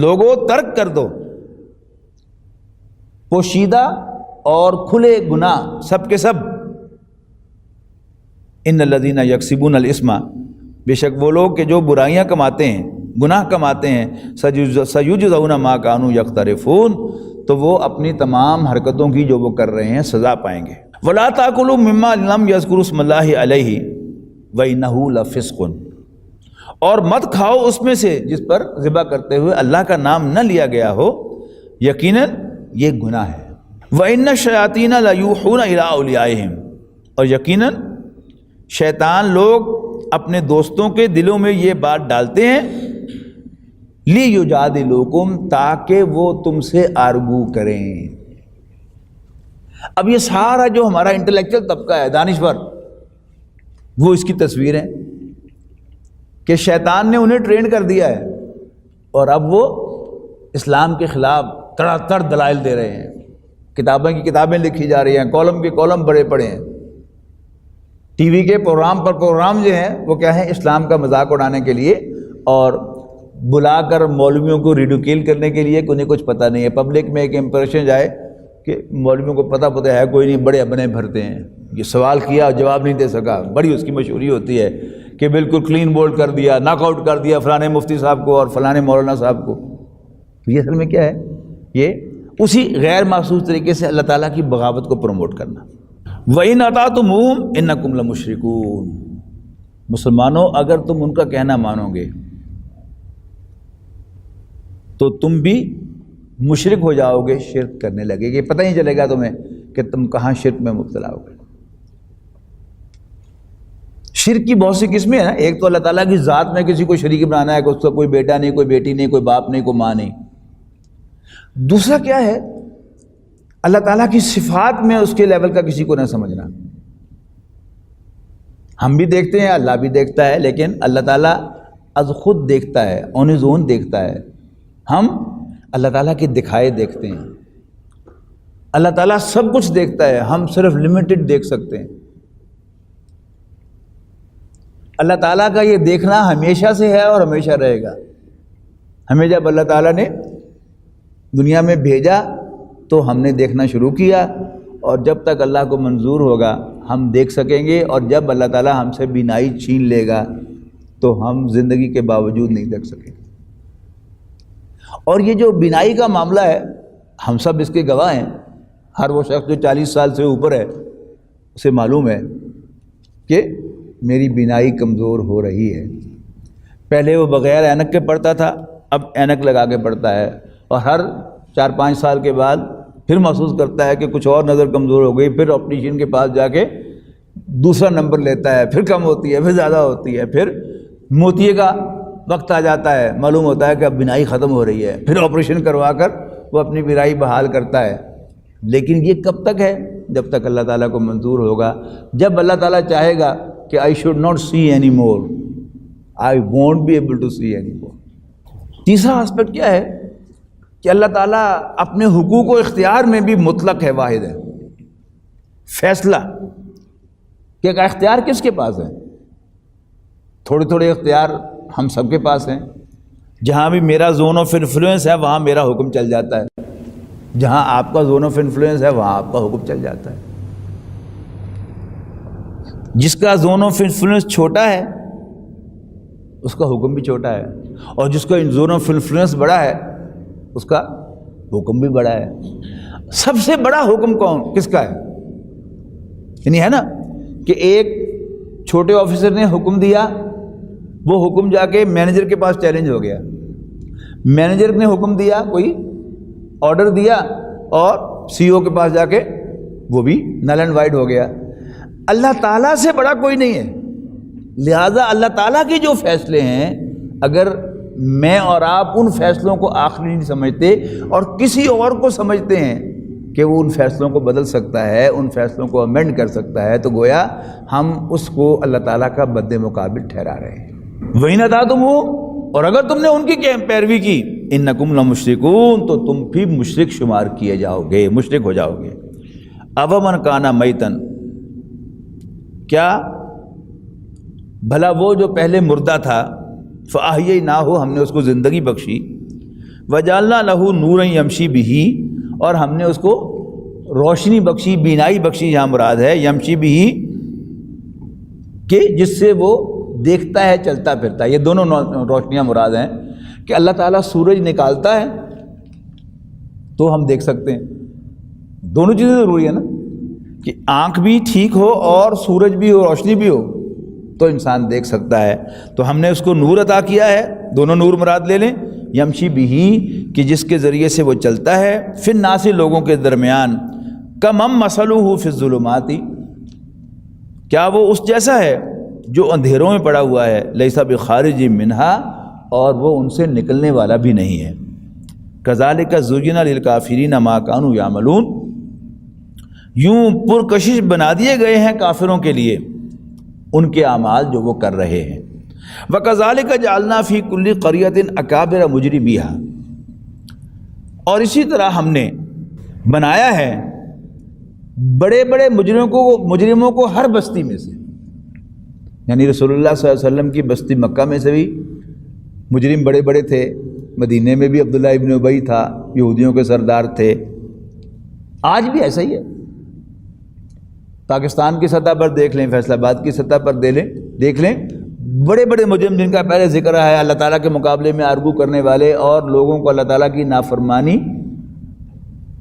لوگوں ترک کر دو پوشیدہ اور کھلے گناہ سب کے سب۔ ان الذین یکسبون الاسم، بے شک وہ لوگ کہ جو برائیاں کماتے ہیں، گناہ کماتے ہیں، سیجزون ما کانوا یقترفون، تو وہ اپنی تمام حرکتوں کی جو وہ کر رہے ہیں سزا پائیں گے۔ ولا تاکلوا مما لم یذکر اسم اللہ علیہ وانہ لفسق، اور مت کھاؤ اس میں سے جس پر ذبح کرتے ہوئے اللہ کا نام نہ لیا گیا ہو، یقیناً یہ گناہ ہے۔ وَإِنَّ الشَّيَاطِينَ لَيُوحُونَ إِلَىٰ أَوْلِيَائِهِمْ، اور یقیناً شیطان لوگ اپنے دوستوں کے دلوں میں یہ بات ڈالتے ہیں، لِيُجَادِلُوكُمْ، تاکہ وہ تم سے آرگو کریں۔ اب یہ سارا جو ہمارا انٹلیکچوئل طبقہ ہے، دانشور، وہ اس کی تصویر ہے کہ شیطان نے انہیں ٹرین کر دیا ہے، اور اب وہ اسلام کے خلاف تڑا تڑ دلائل دے رہے ہیں، کتابیں کی کتابیں لکھی جا رہی ہیں، کالم کے کالم بڑے پڑے ہیں، ٹی وی کے پروگرام پر پروگرام جو ہیں وہ کیا ہیں، اسلام کا مذاق اڑانے کے لیے، اور بلا کر مولویوں کو ریڈیکیل کرنے کے لیے، انہیں کچھ پتہ نہیں ہے، پبلک میں ایک امپریشن جائے کہ مولویوں کو پتہ ہے کوئی نہیں، بڑے اپنے بھرتے ہیں، یہ سوال کیا اور جواب نہیں دے سکا، بڑی اس کی مشہوری ہوتی ہے کہ بالکل کلین بولڈ کر دیا، ناک آؤٹ کر دیا فلانے مفتی صاحب کو اور فلانے مولانا صاحب کو۔ یہ اصل میں کیا ہے، یہ اسی غیر محسوس طریقے سے اللہ تعالیٰ کی بغاوت کو پروموٹ کرنا۔ وَإِنْ أَطَعْتُمُوهُمْ إِنَّكُمْ لَمُشْرِكُونَ، مسلمانوں اگر تم ان کا کہنا مانو گے تو تم بھی مشرک ہو جاؤ گے، شرک کرنے لگے گے، پتہ نہیں چلے گا تمہیں کہ تم کہاں شرک میں مبتلا ہو گئے۔ شرک کی بہت سی قسمیں ہیں نا، ایک تو اللہ تعالیٰ کی ذات میں کسی کو شریک بنانا ہے کہ اس کا کوئی بیٹا نہیں، کوئی بیٹی نہیں، کوئی باپ نہیں، کوئی ماں نہیں۔ دوسرا کیا ہے، اللہ تعالیٰ کی صفات میں اس کے لیول کا کسی کو نہ سمجھنا۔ ہم بھی دیکھتے ہیں، اللہ بھی دیکھتا ہے، لیکن اللہ تعالیٰ از خود دیکھتا ہے، آن ہز اون دیکھتا ہے، ہم اللہ تعالیٰ کے دکھائے دیکھتے ہیں۔ اللہ تعالیٰ سب کچھ دیکھتا ہے، ہم صرف لمیٹڈ دیکھ سکتے ہیں۔ اللہ تعالیٰ کا یہ دیکھنا ہمیشہ سے ہے اور ہمیشہ رہے گا۔ ہمیں جب اللہ تعالیٰ نے دنیا میں بھیجا تو ہم نے دیکھنا شروع کیا، اور جب تک اللہ کو منظور ہوگا ہم دیکھ سکیں گے، اور جب اللہ تعالیٰ ہم سے بینائی چھین لے گا تو ہم زندگی کے باوجود نہیں دیکھ سکیں گے۔ اور یہ جو بینائی کا معاملہ ہے، ہم سب اس کے گواہ ہیں۔ ہر وہ شخص جو 40 سال سے اوپر ہے اسے معلوم ہے کہ میری بینائی کمزور ہو رہی ہے۔ پہلے وہ بغیر اینک کے پڑھتا تھا، اب اینک لگا کے پڑھتا ہے، اور ہر 4-5 سال کے بعد پھر محسوس کرتا ہے کہ کچھ اور نظر کمزور ہو گئی، پھر آپٹیشین کے پاس جا کے دوسرا نمبر لیتا ہے، پھر کم ہوتی ہے، پھر زیادہ ہوتی ہے، پھر موتیے کا وقت آ جاتا ہے، معلوم ہوتا ہے کہ اب بینائی ختم ہو رہی ہے، پھر آپریشن کروا کر وہ اپنی بینائی بحال کرتا ہے۔ لیکن یہ کب تک ہے؟ جب تک اللہ تعالیٰ کو منظور ہوگا۔ جب اللہ تعالیٰ چاہے گا کہ I should not see anymore, I won't be able to see anymore۔ تیسرا اسپیکٹ کیا ہے کہ اللہ تعالیٰ اپنے حقوق و اختیار میں بھی مطلق ہے، واحد ہے۔ فیصلہ کہ اختیار کس کے پاس ہے؟ تھوڑے تھوڑے اختیار ہم سب کے پاس ہیں۔ جہاں بھی میرا زون آف انفلوئنس ہے وہاں میرا حکم چل جاتا ہے، جہاں آپ کا زون آف انفلوئنس ہے وہاں آپ کا حکم چل جاتا ہے۔ جس کا زون آف انفلوئنس چھوٹا ہے اس کا حکم بھی چھوٹا ہے، اور جس کا زون آف انفلوئنس بڑا ہے اس کا حکم بھی بڑا ہے۔ سب سے بڑا حکم کس کا ہے؟ یعنی ہے نا کہ ایک چھوٹے آفیسر نے حکم دیا، وہ حکم جا کے مینیجر کے پاس چیلنج ہو گیا، مینیجر نے حکم دیا، کوئی آرڈر دیا، اور سی او کے پاس جا کے وہ بھی نل اینڈ وائڈ ہو گیا۔ اللہ تعالیٰ سے بڑا کوئی نہیں ہے، لہٰذا اللہ تعالیٰ کے جو فیصلے ہیں، اگر میں اور آپ ان فیصلوں کو آخری نہیں سمجھتے اور کسی اور کو سمجھتے ہیں کہ وہ ان فیصلوں کو بدل سکتا ہے، ان فیصلوں کو امینڈ کر سکتا ہے، تو گویا ہم اس کو اللہ تعالیٰ کا بد مقابل ٹھہرا رہے ہیں۔ وَإِنْ أَطَعْتُمُوهُمْ، اور اگر تم نے ان کی پیروی کی، إِنَّكُمْ لَمُشْرِكُونَ، تو تم بھی مشرک شمار کیے جاؤ گے، مشرک ہو جاؤ گے۔ أَفَمَنْ كَانَ مَيْتًا، کیا بھلا وہ جو پہلے مردہ تھا، فَأَحْيَيْنَاهُ، ہم نے اس کو زندگی بخشی، وَجَعَلْنَا لَهُ نُورًا يَمْشِي بِهِ، اور ہم نے اس کو روشنی بخشی، بینائی بخشی، یہاں مراد ہے یمشی بِهِ، کہ جس سے وہ دیکھتا ہے، چلتا پھرتا ہے۔ یہ دونوں روشنیاں مراد ہیں کہ اللہ تعالیٰ سورج نکالتا ہے تو ہم دیکھ سکتے ہیں، دونوں چیزیں ضروری ہیں نا، کہ آنکھ بھی ٹھیک ہو اور سورج بھی ہو، روشنی بھی ہو، تو انسان دیکھ سکتا ہے۔ تو ہم نے اس کو نور عطا کیا ہے، دونوں نور مراد لے لیں، یمشی بِهِ، کہ جس کے ذریعے سے وہ چلتا ہے، فی الناس، لوگوں کے درمیان، کمن مثلہ فی الظلمات، کیا وہ اس جیسا ہے جو اندھیروں میں پڑا ہوا ہے، لیس بخارج منہا، اور وہ ان سے نکلنے والا بھی نہیں ہے۔ کذالک زُیِّنَ للکافرین ما کانوا یعملون، یوں پرکشش بنا دیے گئے ہیں کافروں کے لیے ان کے اعمال جو وہ کر رہے ہیں۔ وَكَذَلِكَ جَعَلْنَا فِي كُلِّ قَرْيَةٍ أَكَابِرَ مُجْرِمِيهَا، اور اسی طرح ہم نے بنایا ہے بڑے بڑے مجرموں کو ہر بستی میں سے، یعنی رسول اللہ صلی اللہ علیہ وسلم کی بستی مکہ میں سے بھی مجرم بڑے بڑے تھے، مدینے میں بھی عبداللہ ابن ابی تھا، یہودیوں کے سردار تھے، آج بھی ایسا ہی ہے۔ پاکستان کی سطح پر دیکھ لیں، فیصل آباد کی سطح پر دیکھ لیں، بڑے بڑے مجرم جن کا پہلے ذکر ہے، اللہ تعالیٰ کے مقابلے میں آرگو کرنے والے اور لوگوں کو اللہ تعالیٰ کی نافرمانی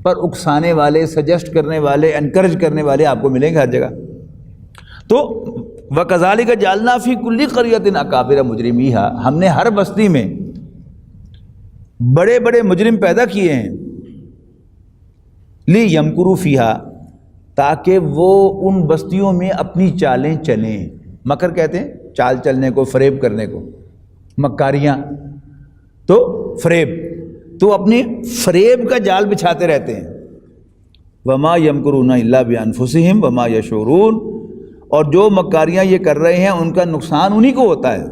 پر اکسانے والے، سجیسٹ کرنے والے، انکریج کرنے والے آپ کو ملیں گے ہر جگہ۔ تو وَكَذَلِكَ جَعَلْنَا فِي كُلِّ قَرْيَةٍ أَكَابِرَ مُجْرِمِيهَا، ہم نے ہر بستی میں بڑے بڑے مجرم پیدا کیے ہیں، لِيَمْكُرُوا فِيهَا، تاکہ وہ ان بستیوں میں اپنی چالیں چلیں۔ مکر کہتے ہیں چال چلنے کو، فریب کرنے کو، مکاریاں، تو فریب، تو اپنی فریب کا جال بچھاتے رہتے ہیں۔ وَمَا يَمْكُرُونَ إِلَّا بِأَنفُسِهِمْ وَمَا يَشْعُرُونَ، اور جو مکاریاں یہ کر رہے ہیں ان کا نقصان انہی کو ہوتا ہے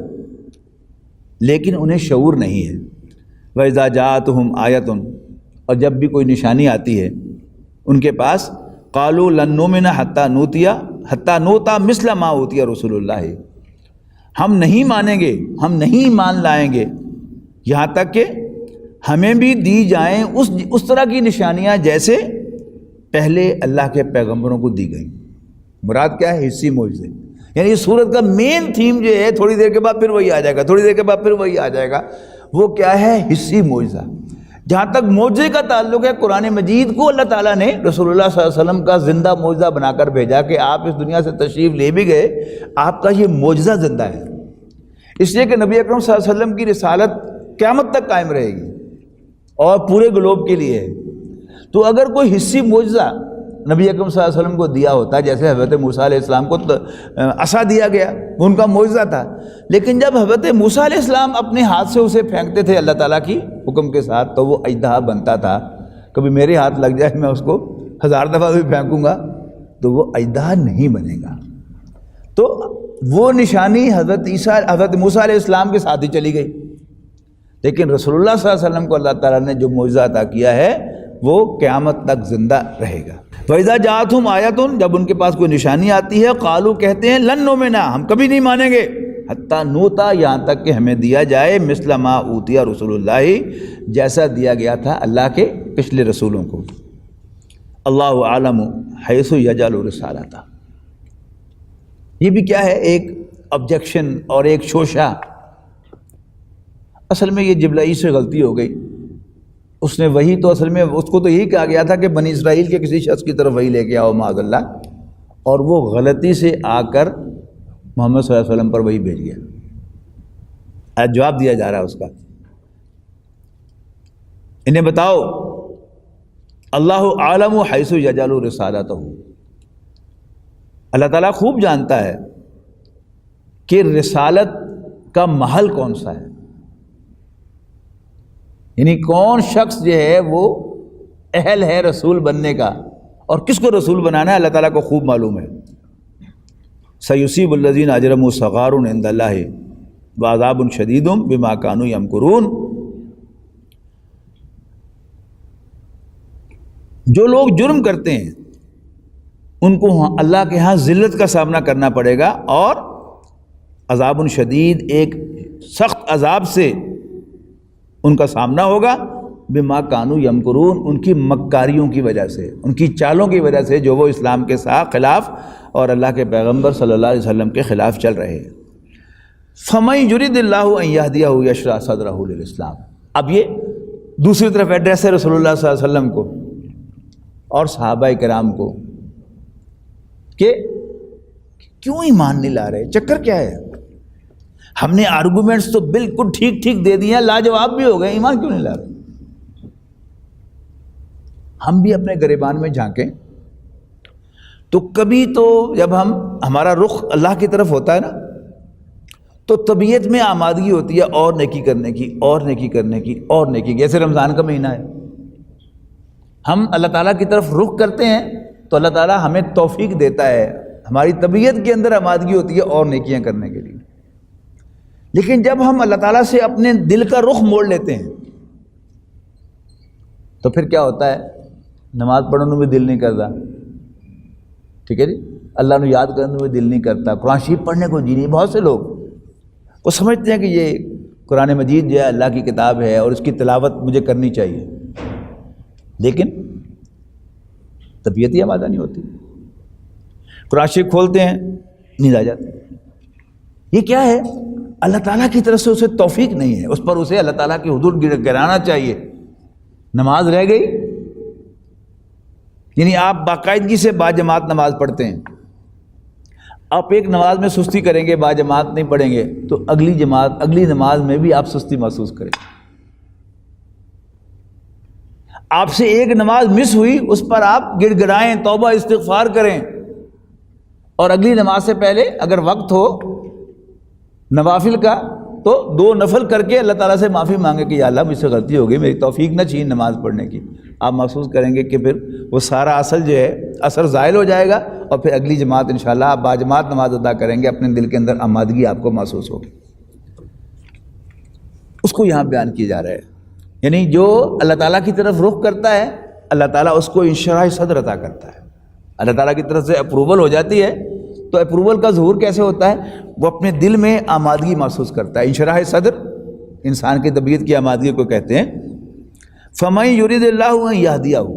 لیکن انہیں شعور نہیں ہے۔ وَإِذَا جَاءَتْهُمْ آیَةٌ، اور جب بھی کوئی نشانی آتی ہے ان کے پاس، قَالُوا لَن نُؤْمِنَ حَتَّى نُؤْتَى مِثْلَ مَا أُوتِيَ رُسُلُ اللَّهِ، ہم نہیں مانیں گے، ہم نہیں مان لائیں گے یہاں تک کہ ہمیں بھی دی جائیں اس طرح کی نشانیاں جیسے پہلے اللہ کے پیغمبروں کو دی گئیں۔ مراد کیا ہے؟ حصی معجزے، یعنی اس سورت کا مین تھیم جو ہے، تھوڑی دیر کے بعد پھر وہی آ جائے گا، تھوڑی دیر کے بعد پھر وہی آ جائے گا، وہ کیا ہے؟ حصی معجزہ۔ جہاں تک معجزے کا تعلق ہے، قرآن مجید کو اللہ تعالیٰ نے رسول اللہ صلی اللہ علیہ وسلم کا زندہ معجزہ بنا کر بھیجا کہ آپ اس دنیا سے تشریف لے بھی گئے، آپ کا یہ معجزہ زندہ ہے، اس لیے کہ نبی اکرم صلی اللہ علیہ وسلم کی رسالت قیامت تک قائم رہے گی اور پورے گلوب کے لیے ہے۔ تو اگر کوئی حصی معجزہ نبی اکرم صلی اللہ علیہ وسلم کو دیا ہوتا، جیسے حضرت موسیٰ علیہ السلام کو عصا دیا گیا، وہ ان کا معجزہ تھا، لیکن جب حضرت موسیٰ علیہ السلام اپنے ہاتھ سے اسے پھینکتے تھے اللہ تعالیٰ کی حکم کے ساتھ، تو وہ اژدہا بنتا تھا۔ کبھی میرے ہاتھ لگ جائے، میں اس کو 1000 دفعہ بھی پھینکوں گا تو وہ اژدہا نہیں بنے گا۔ تو وہ نشانی حضرت موسیٰ علیہ السلام کے ساتھ ہی چلی گئی، لیکن رسول اللہ صلی اللہ علیہ وسلم کو اللہ تعالیٰ نے جو معجزہ عطا کیا ہے وہ قیامت تک زندہ رہے گا۔ فَإِذَا جَاءَتْهُمْ آیَةٌ، جب ان کے پاس کوئی نشانی آتی ہے، قالوا کہتے ہیں لن نؤمنا، ہم کبھی نہیں مانیں گے، حتیٰ نوتا، یہاں تک کہ ہمیں دیا جائے، مثل ما اوتی رسول اللہ، جیسا دیا گیا تھا اللہ کے پچھلے رسولوں کو۔ اللہ عالم حیث یجعل رسالتہ، یہ بھی کیا ہے؟ ایک آبجیکشن اور ایک شوشہ۔ اصل میں یہ جبرائیل سے غلطی ہو گئی، اس نے وہی تو اصل میں اس کو تو یہی کہا گیا تھا کہ بنی اسرائیل کے کسی شخص کی طرف وہی لے کے آؤ، معاذ اللہ، اور وہ غلطی سے آ کر محمد صلی اللہ علیہ وسلم پر وہی بھیج گیا. آج جواب دیا جا رہا ہے اس کا. انہیں بتاؤ اللہ عالم حیث یجعل رسالتہ، اللہ تعالیٰ خوب جانتا ہے کہ رسالت کا محل کون سا ہے، یعنی کون شخص جو ہے وہ اہل ہے رسول بننے کا، اور کس کو رسول بنانا ہے اللہ تعالیٰ کو خوب معلوم ہے. سیصیب الذین اجرموا صغار عند اللہ وعذاب شدید بما كانوا یمکرون. جو لوگ جرم کرتے ہیں ان کو اللہ کے ہاں ذلت کا سامنا کرنا پڑے گا، اور عذاب شدید، ایک سخت عذاب سے ان کا سامنا ہوگا، بما كانوا یمکرون، ان کی مکاریوں کی وجہ سے، ان کی چالوں کی وجہ سے جو وہ اسلام کے ساتھ خلاف اور اللہ کے پیغمبر صلی اللہ علیہ وسلم کے خلاف چل رہے ہیں. فَمَن يُرِدِ اللَّهُ أَن يَهْدِيَهُ يَشْرَحْ صَدْرَهُ لِلْإِسْلَامِ. اب یہ دوسری طرف ایڈریس ہے رسول اللہ صلی اللہ علیہ وسلم کو اور صحابہ کرام کو کہ کیوں ایمان نہیں لا رہے، چکر کیا ہے؟ ہم نے آرگومنٹس تو بالکل ٹھیک ٹھیک دے دیے ہیں، لاجواب بھی ہو گئے، ایمان کیوں نہیں لا رہے؟ ہم بھی اپنے گریبان میں جھانکیں تو کبھی تو جب ہمارا رخ اللہ کی طرف ہوتا ہے نا، تو طبیعت میں آمادگی ہوتی ہے اور نیکی کرنے کی، اور نیکی کرنے کی، اور نیکی کی. جیسے رمضان کا مہینہ ہے، ہم اللہ تعالیٰ کی طرف رخ کرتے ہیں تو اللہ تعالیٰ ہمیں توفیق دیتا ہے، ہماری طبیعت کے اندر آمادگی ہوتی ہے اور نیکیاں کرنے کے لیے. لیکن جب ہم اللہ تعالیٰ سے اپنے دل کا رخ موڑ لیتے ہیں تو پھر کیا ہوتا ہے؟ نماز پڑھنے میں دل نہیں کرتا، ٹھیک ہے جی، اللہ نے یاد کرنے میں دل نہیں کرتا، قرآن شریف پڑھنے کو جی نہیں. بہت سے لوگ وہ سمجھتے ہیں کہ یہ قرآن مجید جو ہے اللہ کی کتاب ہے اور اس کی تلاوت مجھے کرنی چاہیے، لیکن طبیعت ہی آمادہ نہیں ہوتی. قرآن شریف کھولتے ہیں، نیند آ جاتی. یہ کیا ہے؟ اللہ تعالیٰ کی طرف سے اسے توفیق نہیں ہے، اس پر اسے اللہ تعالیٰ کی حدود گرانا چاہیے. نماز رہ گئی، یعنی آپ باقاعدگی سے باجماعت نماز پڑھتے ہیں، آپ ایک نماز میں سستی کریں گے، باجماعت نہیں پڑھیں گے، تو اگلی نماز میں بھی آپ سستی محسوس کریں. آپ سے ایک نماز مس ہوئی، اس پر آپ گڑ گڑائیں، توبہ استغفار کریں، اور اگلی نماز سے پہلے اگر وقت ہو نوافل کا تو 2 نفل کر کے اللہ تعالیٰ سے معافی مانگے کہ یا اللہ مجھ سے غلطی ہو گئی، میری توفیق نہ چھین نماز پڑھنے کی. آپ محسوس کریں گے کہ پھر وہ سارا اصل جو ہے اثر زائل ہو جائے گا، اور پھر اگلی جماعت انشاءاللہ آپ باجماعت نماز ادا کریں گے، اپنے دل کے اندر آمادگی آپ کو محسوس ہوگی. اس کو یہاں بیان کیا جا رہا ہے، یعنی جو اللہ تعالیٰ کی طرف رخ کرتا ہے اللہ تعالیٰ اس کو انشراح صدر عطا کرتا ہے. اللہ تعالیٰ کی طرف سے اپروول ہو جاتی ہے تو اپروول کا ظہور کیسے ہوتا ہے؟ وہ اپنے دل میں آمادگی محسوس کرتا ہے. انشراح صدر انسان کی طبیعت کی آمادگی کو کہتے ہیں. فَمَن يُرِدِ اللَّهُ أَن يَهْدِيَهُ،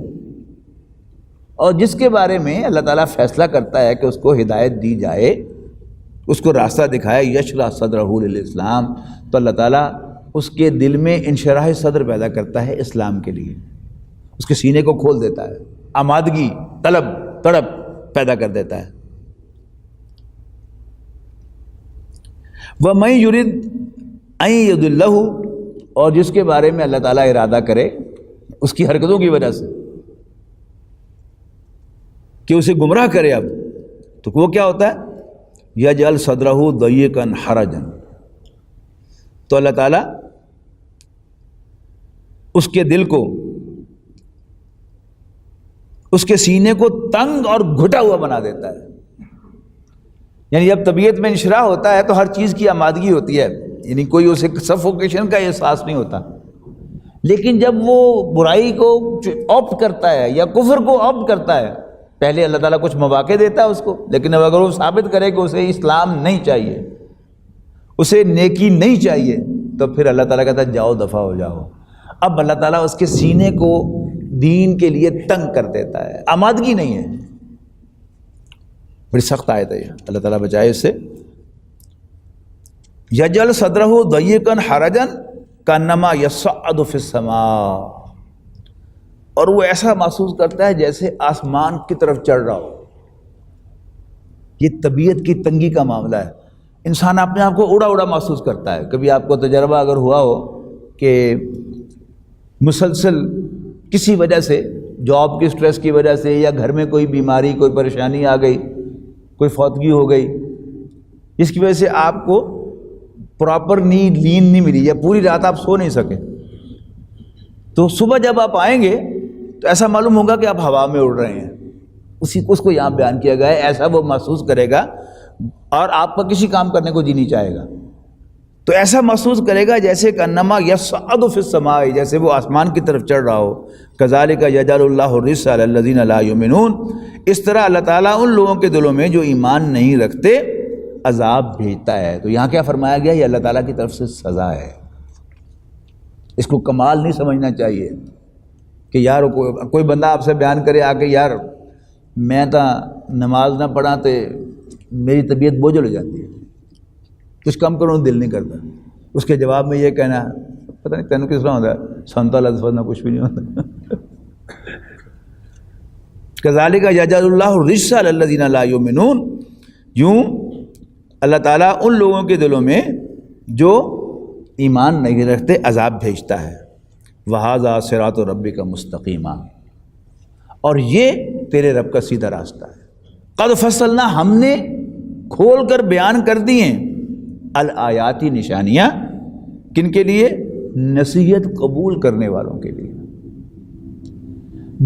اور جس کے بارے میں اللہ تعالیٰ فیصلہ کرتا ہے کہ اس کو ہدایت دی جائے، اس کو راستہ دکھائے، یشرح صدرہ للاسلام، تو اللہ تعالیٰ اس کے دل میں انشراح صدر پیدا کرتا ہے اسلام کے لیے، اس کے سینے کو کھول دیتا ہے، آمادگی، طلب، تڑپ پیدا کر دیتا ہے. وَمَن يُرِدْ أَن يُضِلَّهُ، اور جس کے بارے میں اللہ تعالیٰ ارادہ کرے اس کی حرکتوں کی وجہ سے کہ اسے گمراہ کرے، اب تو وہ کیا ہوتا ہے؟ یجعل صدرہ ضیقا حرجا، تو اللہ تعالیٰ اس کے دل کو، اس کے سینے کو تنگ اور گھٹا ہوا بنا دیتا ہے. یعنی جب طبیعت میں انشراح ہوتا ہے تو ہر چیز کی آمادگی ہوتی ہے، یعنی کوئی اسے سفوکیشن کا احساس نہیں ہوتا. لیکن جب وہ برائی کو آپٹ کرتا ہے یا کفر کو آپٹ کرتا ہے، پہلے اللہ تعالیٰ کچھ مواقع دیتا ہے اس کو، لیکن اب اگر وہ ثابت کرے کہ اسے اسلام نہیں چاہیے، اسے نیکی نہیں چاہیے، تو پھر اللہ تعالیٰ کہتا ہے جاؤ دفع ہو جاؤ. اب اللہ تعالیٰ اس کے سینے کو دین کے لیے تنگ کر دیتا ہے، آمادگی نہیں ہے. بڑی سخت آیت ہے یہ، اللہ تعالیٰ بچائے اس سے. یجعل صدرہ ضیقا حرجا کانما یصعد فی السماء، اور وہ ایسا محسوس کرتا ہے جیسے آسمان کی طرف چڑھ رہا ہو. یہ طبیعت کی تنگی کا معاملہ ہے. انسان اپنے آپ کو اڑا اڑا محسوس کرتا ہے. کبھی آپ کو تجربہ اگر ہوا ہو کہ مسلسل کسی وجہ سے، جاب کی سٹریس کی وجہ سے، یا گھر میں کوئی بیماری، کوئی پریشانی آ گئی، کوئی فوتگی ہو گئی، جس کی وجہ سے آپ کو پراپر نیند نہیں ملی، یا پوری رات آپ سو نہیں سکے، تو صبح جب آپ آئیں گے تو ایسا معلوم ہوگا کہ آپ ہوا میں اڑ رہے ہیں. اس کو یہاں بیان کیا گیا ہے. ایسا وہ محسوس کرے گا اور آپ کا کسی کام کرنے کو جی نہیں چاہے گا. تو ایسا محسوس کرے گا جیسے کہ انما یصعد فی السماء، جیسے وہ آسمان کی طرف چڑھ رہا ہو. کذالک یجعل اللہ الرجس علی الذین لا یؤمنون، اس طرح اللہ تعالیٰ ان لوگوں کے دلوں میں جو ایمان نہیں رکھتے عذاب بھیجتا ہے. تو یہاں کیا فرمایا گیا؟ یہ اللہ تعالیٰ کی طرف سے سزا ہے. اس کو کمال نہیں سمجھنا چاہیے کہ یار کوئی بندہ آپ سے بیان کرے آ کے، یار میں تو نماز نہ پڑھا تو میری طبیعت بوجھل ہو جاتی ہے، کچھ کم کروں دل نہیں کرتا. اس کے جواب میں یہ کہنا، پتہ نہیں تینوں کس طرح ہوتا ہے، سنتا لفظ نہ کچھ بھی نہیں ہوتا. کذالک یجعل اللہ الرجس علی الذین لا یؤمنون، یوں اللہ تعالیٰ ان لوگوں کے دلوں میں جو ایمان نہیں رکھتے عذاب بھیجتا ہے. وَهَذَا صِرَاطُ رَبِّكَ مُسْتَقِیمًا، اور یہ تیرے رب کا سیدھا راستہ ہے. قد فصلنا، ہم نے کھول کر بیان کر دی ہیں، الآیاتی، نشانیاں، کن کے لیے؟ نصیحت قبول کرنے والوں کے لیے.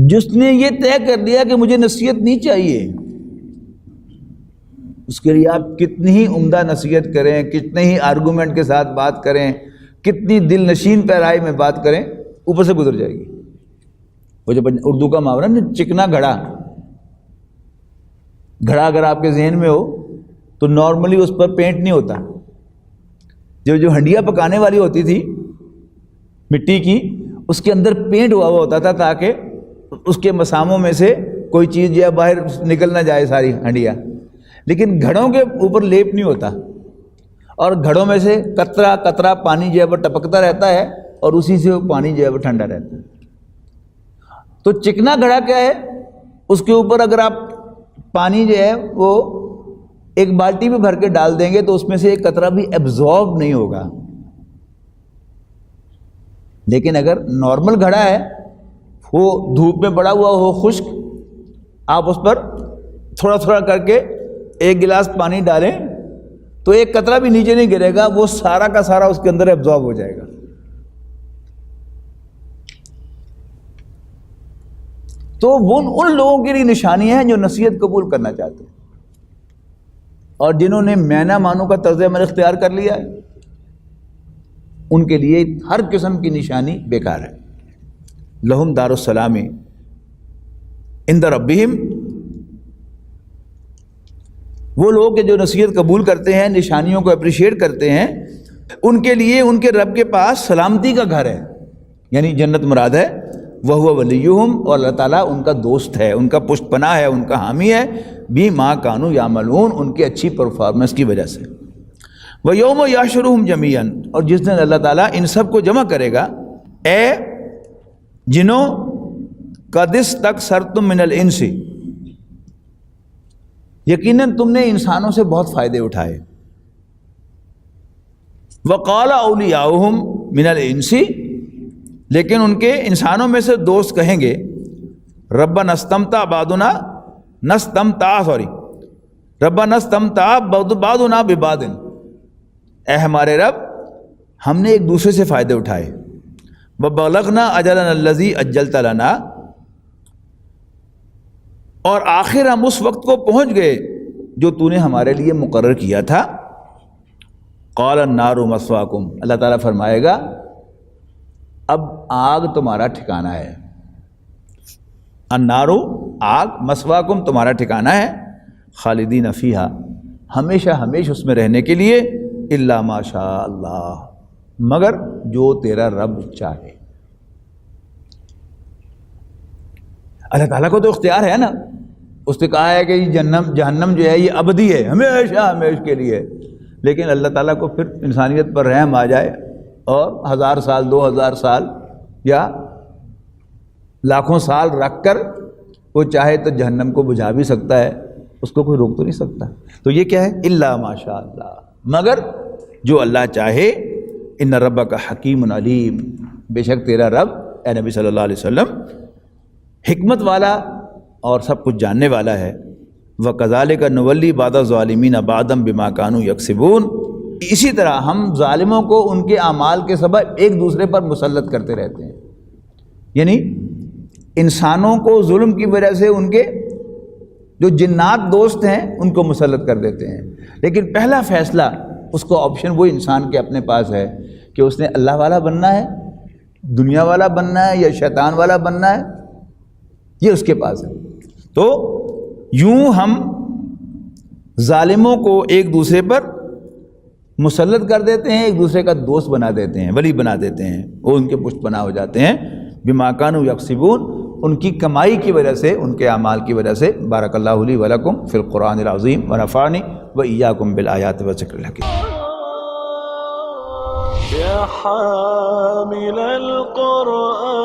جس نے یہ طے کر لیا کہ مجھے نصیحت نہیں چاہیے، اس کے لیے آپ کتنی ہی عمدہ نصیحت کریں، کتنے ہی آرگومنٹ کے ساتھ بات کریں، کتنی دل نشین پیرائی میں بات کریں، اوپر سے گزر جائے گی. وہ جو اردو کا محاورہ نا، چکنا گھڑا، گھڑا اگر آپ کے ذہن میں ہو تو نارملی اس پر پینٹ نہیں ہوتا. جو ہنڈیا پکانے والی ہوتی تھی مٹی کی، اس کے اندر پینٹ ہوا ہوتا تھا تاکہ اس کے مساموں میں سے کوئی چیز جو ہے باہر نکل نہ جائے ساری ہنڈیا. لیکن گھڑوں کے اوپر لیپ نہیں ہوتا، اور گھڑوں میں سے قطرہ قطرہ پانی جو ہے وہ ٹپکتا رہتا ہے، اور اسی سے وہ پانی جو ہے وہ ٹھنڈا رہتا ہے. تو چکنا گھڑا کیا ہے؟ اس کے اوپر اگر آپ پانی جو ہے وہ ایک بالٹی میں بھر کے ڈال دیں گے تو اس میں سے ایک قطرہ بھی ایبزارب نہیں ہوگا. لیکن اگر نارمل گھڑا ہے، وہ دھوپ میں پڑا ہوا ہو، خشک، آپ اس پر تھوڑا تھوڑا کر کے ایک گلاس پانی ڈالیں تو ایک قطرہ بھی نیچے نہیں گرے گا، وہ سارا کا سارا اس کے اندر ایبزارب ہو جائے گا. تو وہ ان لوگوں کے لیے نشانیاں ہیں جو نصیحت قبول کرنا چاہتے ہیں، اور جنہوں نے مینا مانو کا طرز عمل اختیار کر لیا ہے، ان کے لیے ہر قسم کی نشانی بیکار ہے. لہم دار السلام عند ربہم، وہ لوگ جو نصیحت قبول کرتے ہیں، نشانیوں کو اپریشیٹ کرتے ہیں، ان کے لیے ان کے رب کے پاس سلامتی کا گھر ہے، یعنی جنت مراد ہے. وَهُوَ وَلِيُّهُمْ، اور اللہ تعالیٰ ان کا دوست ہے، ان کا پشت پناہ ہے، ان کا حامی ہے. بِمَا كَانُوا يَعْمَلُونَ، ان کی اچھی پرفارمنس کی وجہ سے. وَيَوْمَ يَحْشُرُهُمْ جَمِيعًا، اور جس دن اللہ تعالیٰ ان سب کو جمع کرے گا. اے جنوں قَدِ اسْتَكْثَرْتُم مِّنَ الْإِنسِ، یقیناً تم نے انسانوں سے بہت فائدے اٹھائے. وَقَالَ أَوْلِيَاؤُهُمْ مِنَ الْإِنسِ، لیکن ان کے انسانوں میں سے دوست کہیں گے، رَبَّنَا اسْتَمْتَعَ بَعْضُنَا بِبَعْضٍ، اے ہمارے رب، ہم نے ایک دوسرے سے فائدے اٹھائے. وَبَلَغْنَا أَجَلَنَا الَّذِي أَجَّلْتَ لَنَا، اور آخر ہم اس وقت کو پہنچ گئے جو تو نے ہمارے لیے مقرر کیا تھا. قَالَ النَّارُ مَثْوَاكُمْ، اللہ تعالیٰ فرمائے گا اب آگ تمہارا ٹھکانہ ہے. النارو، آگ، مسواکم، تمہارا ٹھکانہ ہے. خالدین فیہا، ہمیشہ ہمیشہ اس میں رہنے کے لیے. الا ما شاء اللہ، مگر جو تیرا رب چاہے. اللہ تعالیٰ کو تو اختیار ہے نا، اس نے کہا ہے کہ یہ جہنم جو ہے یہ ابدی ہے، ہمیشہ ہمیشہ کے لیے. لیکن اللہ تعالیٰ کو پھر انسانیت پر رحم آ جائے اور 1000 سال 2000 سال یا لاکھوں سال رکھ کر وہ چاہے تو جہنم کو بجھا بھی سکتا ہے، اس کو کوئی روک تو نہیں سکتا. تو یہ کیا ہے؟ الا ماشاء اللہ، مگر جو اللہ چاہے. ان ربک حکیم علیم، بے شک تیرا رب اے نبی صلی اللہ علیہ وسلم حکمت والا اور سب کچھ جاننے والا ہے. وَكَذَلِكَ نُوَلِّي بَعْضَ الظَّالِمِينَ بَعْضًا بِمَا كَانُوا يَكْسِبُونَ. اسی طرح ہم ظالموں کو ان کے اعمال کے سبب ایک دوسرے پر مسلط کرتے رہتے ہیں. یعنی انسانوں کو ظلم کی وجہ سے ان کے جو جنات دوست ہیں ان کو مسلط کر دیتے ہیں، لیکن پہلا فیصلہ اس کو آپشن وہ انسان کے اپنے پاس ہے کہ اس نے اللہ والا بننا ہے، دنیا والا بننا ہے، یا شیطان والا بننا ہے. یہ اس کے پاس ہے. تو یوں ہم ظالموں کو ایک دوسرے پر مسلط کر دیتے ہیں، ایک دوسرے کا دوست بنا دیتے ہیں، ولی بنا دیتے ہیں، وہ ان کے پشت پناہ ہو جاتے ہیں. بما کانوا یکسبون، ان کی کمائی کی وجہ سے، ان کے اعمال کی وجہ سے. بارک اللہ لی ولکم فی القرآن العظیم ونفعنی وإیاکم بالآیات والذکر الحکیم. يا حامل القرآن